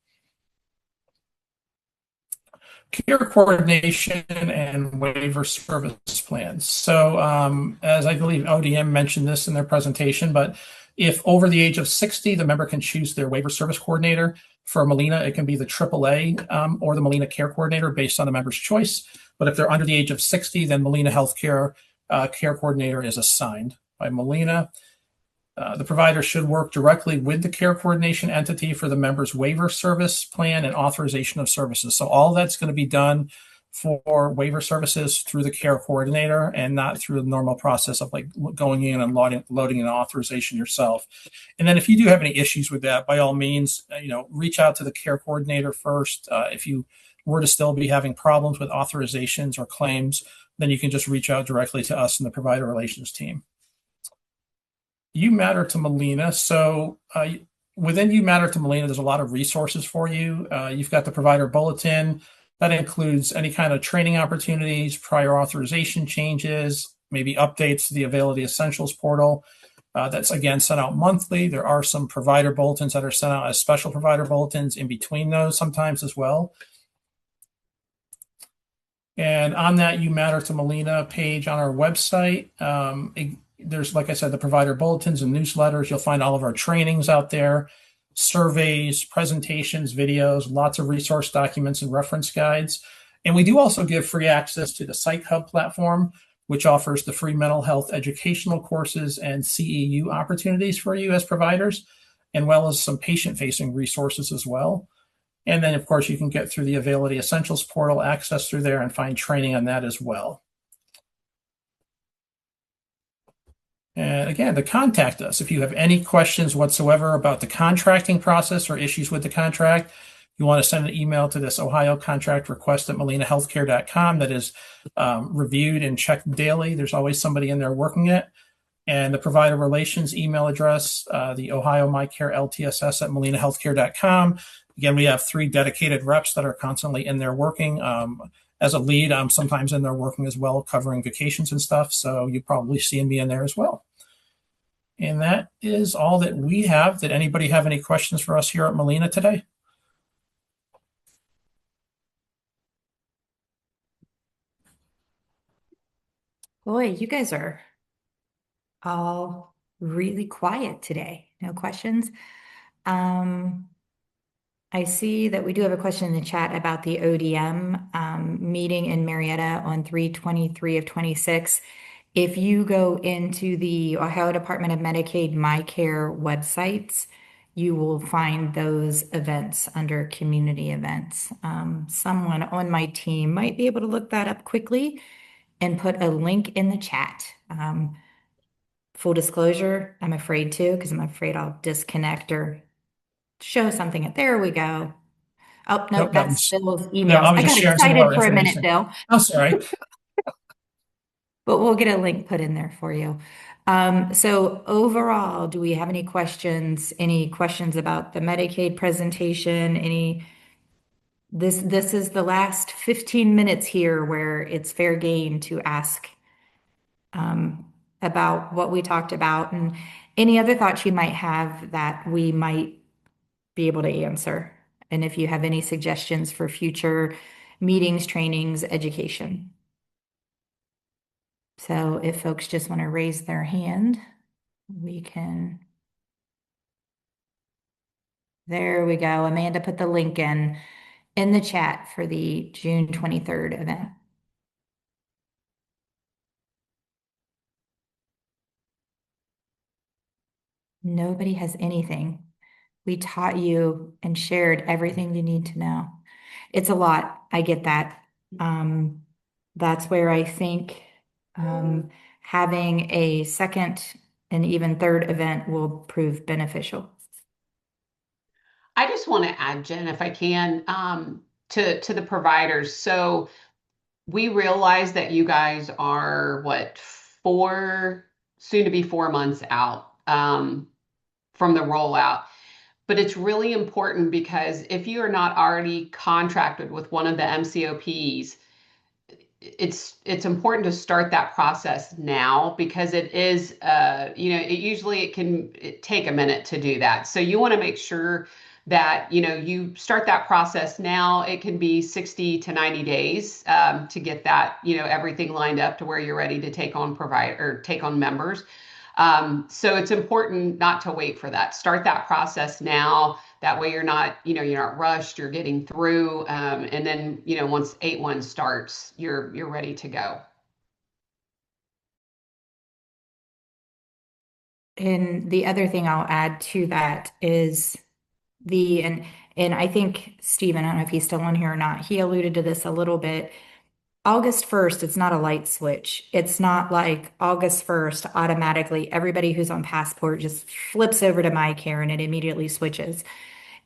S7: Care coordination and waiver service plans. So as I believe ODM mentioned this in their presentation, but if over the age of 60, the member can choose their waiver service coordinator. For Molina, it can be the AAA or the Molina Care Coordinator based on the member's choice. But if they're under the age of 60, then Molina Healthcare Care Coordinator is assigned by Molina. The provider should work directly with the care coordination entity for the member's waiver service plan and authorization of services. So all that's going to be done for waiver services through the care coordinator and not through the normal process of like going in and loading an authorization yourself. And then if you do have any issues with that, by all means, reach out to the care coordinator first. If you were to still be having problems with authorizations or claims, then you can just reach out directly to us and the provider relations team. You Matter to Molina. So within You Matter to Molina, there's a lot of resources for you. You've got the provider bulletin. That includes any kind of training opportunities, prior authorization changes, maybe updates to the Availability Essentials portal. That's, again, sent out monthly. There are some provider bulletins that are sent out as special provider bulletins in between those sometimes as well. And on that You Matter to Molina page on our website, there's, like I said, the provider bulletins and newsletters. You'll find all of our trainings out there, surveys, presentations, videos, lots of resource documents and reference guides. And we do also give free access to the Psych Hub platform, which offers the free mental health educational courses and CEU opportunities for you as providers, as well as some patient-facing resources as well. And then, of course, you can get through the Availability Essentials portal, access through there, and find training on that as well. And again, to contact us if you have any questions whatsoever about the contracting process or issues with the contract. You want to send an email to this Ohio contract request at molinahealthcare.com that is reviewed and checked daily. There's always somebody in there working it. And the provider relations email address, the Ohio MyCare LTSS at molinahealthcare.com. Again, we have 3 dedicated reps that are constantly in there working. As a lead, I'm sometimes in there working as well, covering vacations and stuff. So you probably see me in there as well. And that is all that we have. Did anybody have any questions for us here at Molina today?
S1: Boy, you guys are all really quiet today. No questions. I see that we do have a question in the chat about the ODM meeting in Marietta on 3/23 of 26. If you go into the Ohio Department of Medicaid MyCare websites, you will find those events under community events. Someone on my team might be able to look that up quickly and put a link in the chat. Full disclosure, I'm afraid to, because I'm afraid I'll disconnect or show something. There we go. Oh, nope, that's Bill's emails.
S7: No, I was
S1: I
S7: just
S1: got
S7: sharing some of
S1: excited
S7: our
S1: for a minute,
S7: information.
S1: Bill.
S7: I'm sorry.
S1: But we'll get a link put in there for you. So overall, do we have any questions? Any questions about the Medicaid presentation? This is the last 15 minutes here where it's fair game to ask about what we talked about and any other thoughts you might have that we might be able to answer. And if you have any suggestions for future meetings, trainings, education. So if folks just want to raise their hand, we can. There we go. Amanda put the link in the chat for the June 23rd event. Nobody has anything. We taught you and shared everything you need to know. It's a lot. I get that. That's where I think having a second and even third event will prove beneficial.
S4: I just want to add, Jen, if I can, to the providers. So we realize that you guys are soon to be 4 months out from the rollout. But it's really important because if you are not already contracted with one of the MCOPs, it's important to start that process now because it is it can take a minute to do that. So you want to make sure that you start that process now. It can be 60 to 90 days to get that everything lined up to where you're ready to take on members. So it's important not to wait for that. Start that process now. That way you're not rushed, you're getting through. And then, once 8/1 starts, you're ready to go.
S1: And the other thing I'll add to that is and I think Stephen, I don't know if he's still on here or not, he alluded to this a little bit. August 1st, it's not a light switch. It's not like August 1st, automatically everybody who's on Passport just flips over to MyCare and it immediately switches.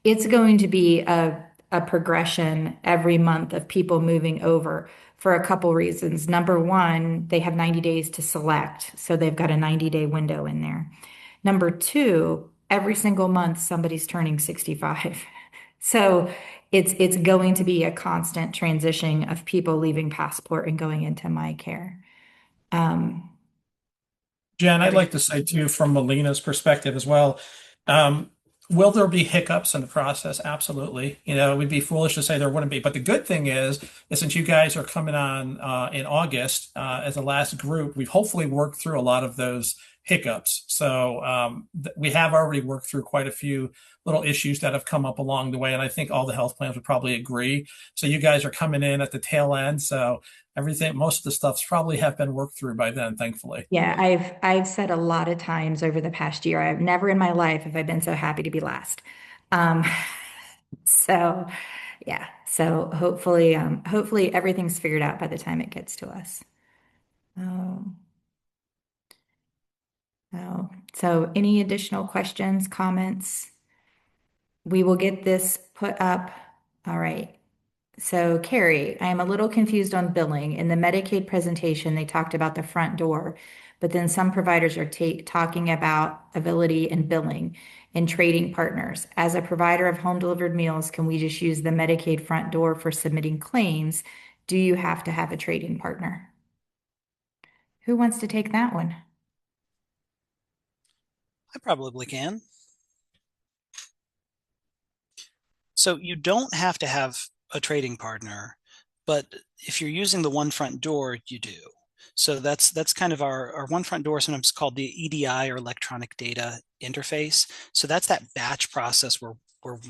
S1: It's going to be a progression every month of people moving over for a couple reasons. Number one, they have 90 days to select, so they've got a 90-day window in there. Number two, every single month somebody's turning 65. So it's going to be a constant transition of people leaving Passport and going into MyCare.
S7: Jen, I'd like to say too, from Molina's perspective as well, will there be hiccups in the process? Absolutely. It would be foolish to say there wouldn't be. But the good thing is since you guys are coming on in August as a last group, we've hopefully worked through a lot of those hiccups. So we have already worked through quite a few little issues that have come up along the way. And I think all the health plans would probably agree. So you guys are coming in at the tail end. So most of the stuff's probably have been worked through by then, thankfully.
S1: Yeah, I've said a lot of times over the past year, I've never in my life have I been so happy to be last. So yeah, so hopefully everything's figured out by the time it gets to us. So any additional questions, comments? We will get this put up. All right. So Carrie, I am a little confused on billing. In the Medicaid presentation, they talked about the front door, but then some providers are talking about ability and billing and trading partners. As a provider of home delivered meals, can we just use the Medicaid front door for submitting claims? Do you have to have a trading partner? Who wants to take that one?
S2: I probably can. So you don't have to have a trading partner, but if you're using the one front door, you do. So that's kind of our one front door, sometimes called the EDI or electronic data interface. So that's that batch process where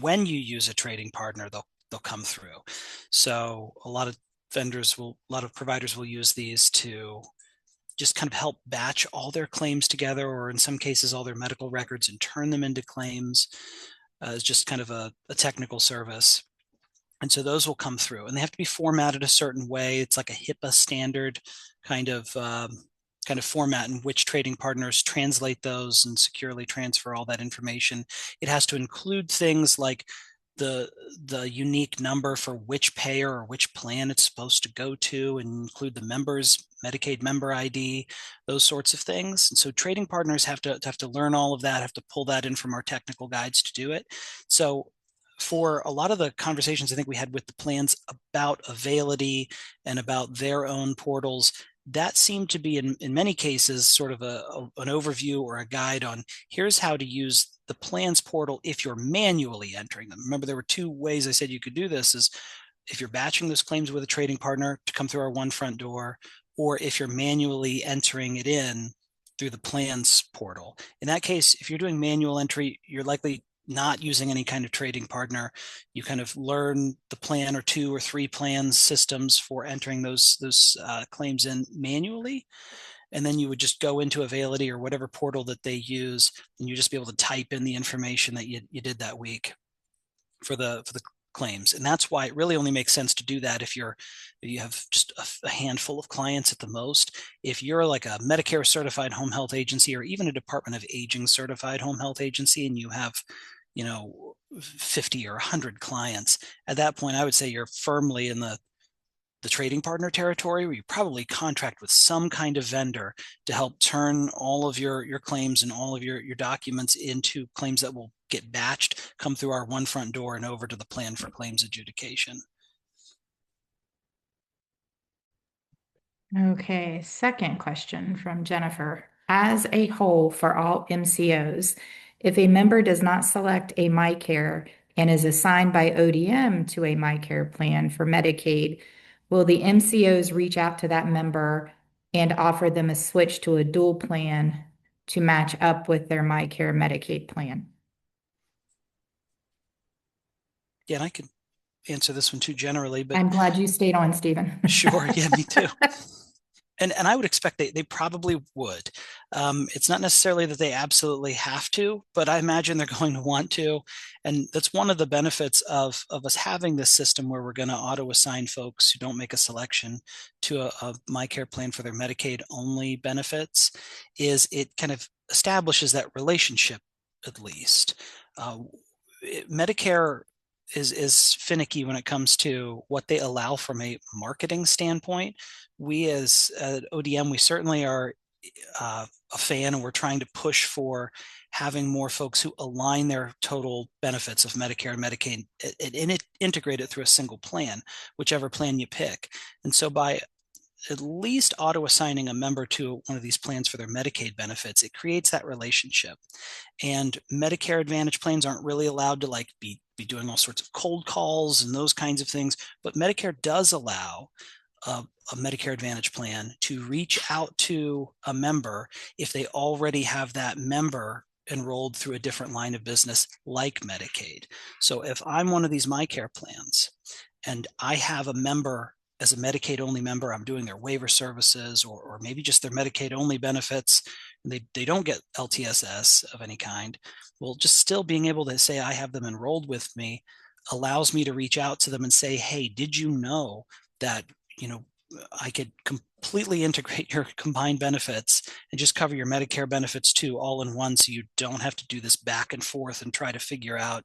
S2: when you use a trading partner, they'll come through. So a lot of providers will use these to just kind of help batch all their claims together, or in some cases, all their medical records, and turn them into claims. It's just kind of a technical service. And so those will come through, and they have to be formatted a certain way. It's like a HIPAA standard kind of format in which trading partners translate those and securely transfer all that information. It has to include things like the unique number for which payer or which plan it's supposed to go to, and include the member's Medicaid member ID, those sorts of things. And so trading partners have to learn all of that, have to pull that in from our technical guides to do it. So for a lot of the conversations I think we had with the plans about availability and about their own portals, that seemed to be in many cases sort of an overview or a guide on here's how to use the plans portal if you're manually entering them. Remember, there were two ways I said you could do this: is if you're batching those claims with a trading partner to come through our one front door, or if you're manually entering it in through the plans portal. In that case, if you're doing manual entry, you're likely not using any kind of trading partner. You kind of learn the plan or two or three plan systems for entering those claims in manually. And then you would just go into Availity or whatever portal that they use, and you just be able to type in the information that you did that week for the claims. And that's why it really only makes sense to do that if you have just a handful of clients at the most. If you're like a Medicare certified home health agency, or even a Department of Aging certified home health agency, and you have 50 or 100 clients, at that point I would say you're firmly in the trading partner territory, where you probably contract with some kind of vendor to help turn all of your claims and all of your documents into claims that will get batched, come through our one front door and over to the plan for claims adjudication.
S1: Okay, second question from Jennifer. As a whole, for all MCOs, if a member does not select a MyCare and is assigned by ODM to a MyCare plan for Medicaid, will the MCOs reach out to that member and offer them a switch to a dual plan to match up with their MyCare Medicaid plan?
S2: Yeah, and I could answer this one too generally, but
S1: I'm glad you stayed on, Stephen.
S2: Sure, yeah, me too. And I would expect they probably would. It's not necessarily that they absolutely have to, but I imagine they're going to want to. And that's one of the benefits of us having this system, where we're going to auto assign folks who don't make a selection to a MyCare plan for their Medicaid only benefits, is it kind of establishes that relationship at least. Medicare is finicky when it comes to what they allow from a marketing standpoint. We as ODM, we certainly are a fan, and we're trying to push for having more folks who align their total benefits of Medicare and Medicaid and integrate it through a single plan, whichever plan you pick. And so by at least auto assigning a member to one of these plans for their Medicaid benefits, it creates that relationship. And Medicare Advantage plans aren't really allowed to be doing all sorts of cold calls and those kinds of things, but Medicare does allow a Medicare Advantage plan to reach out to a member if they already have that member enrolled through a different line of business like Medicaid. So if I'm one of these MyCare plans and I have a member as a Medicaid only member, I'm doing their waiver services or maybe just their Medicaid only benefits, and they don't get LTSS of any kind, well, just still being able to say I have them enrolled with me allows me to reach out to them and say, hey, did you know that I could completely integrate your combined benefits and just cover your Medicare benefits too, all in one, so you don't have to do this back and forth and try to figure out,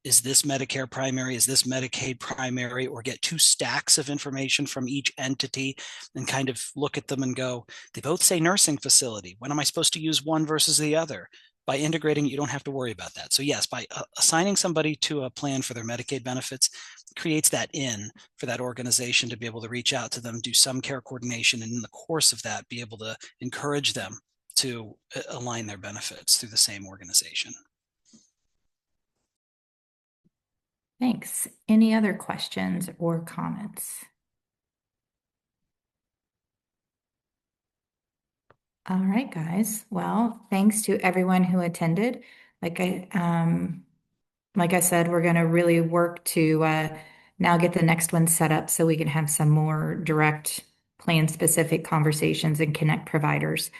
S2: is this Medicare primary, is this Medicaid primary, or get two stacks of information from each entity and kind of look at them and go, they both say nursing facility. When am I supposed to use one versus the other? By integrating, you don't have to worry about that. So yes, by assigning somebody to a plan for their Medicaid benefits creates that in for that organization to be able to reach out to them, do some care coordination, and in the course of that, be able to encourage them to align their benefits through the same organization.
S1: Thanks. Any other questions or comments? All right, guys. Well, thanks to everyone who attended. Like I said, we're going to really work to now get the next one set up so we can have some more direct plan-specific conversations and connect providers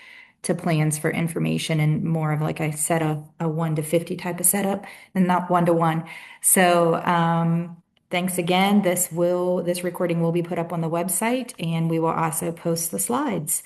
S1: to plans for information and more of, like I said, a 1 to 50 type of setup and not 1 to 1. So thanks again. This recording will be put up on the website, and we will also post the slides.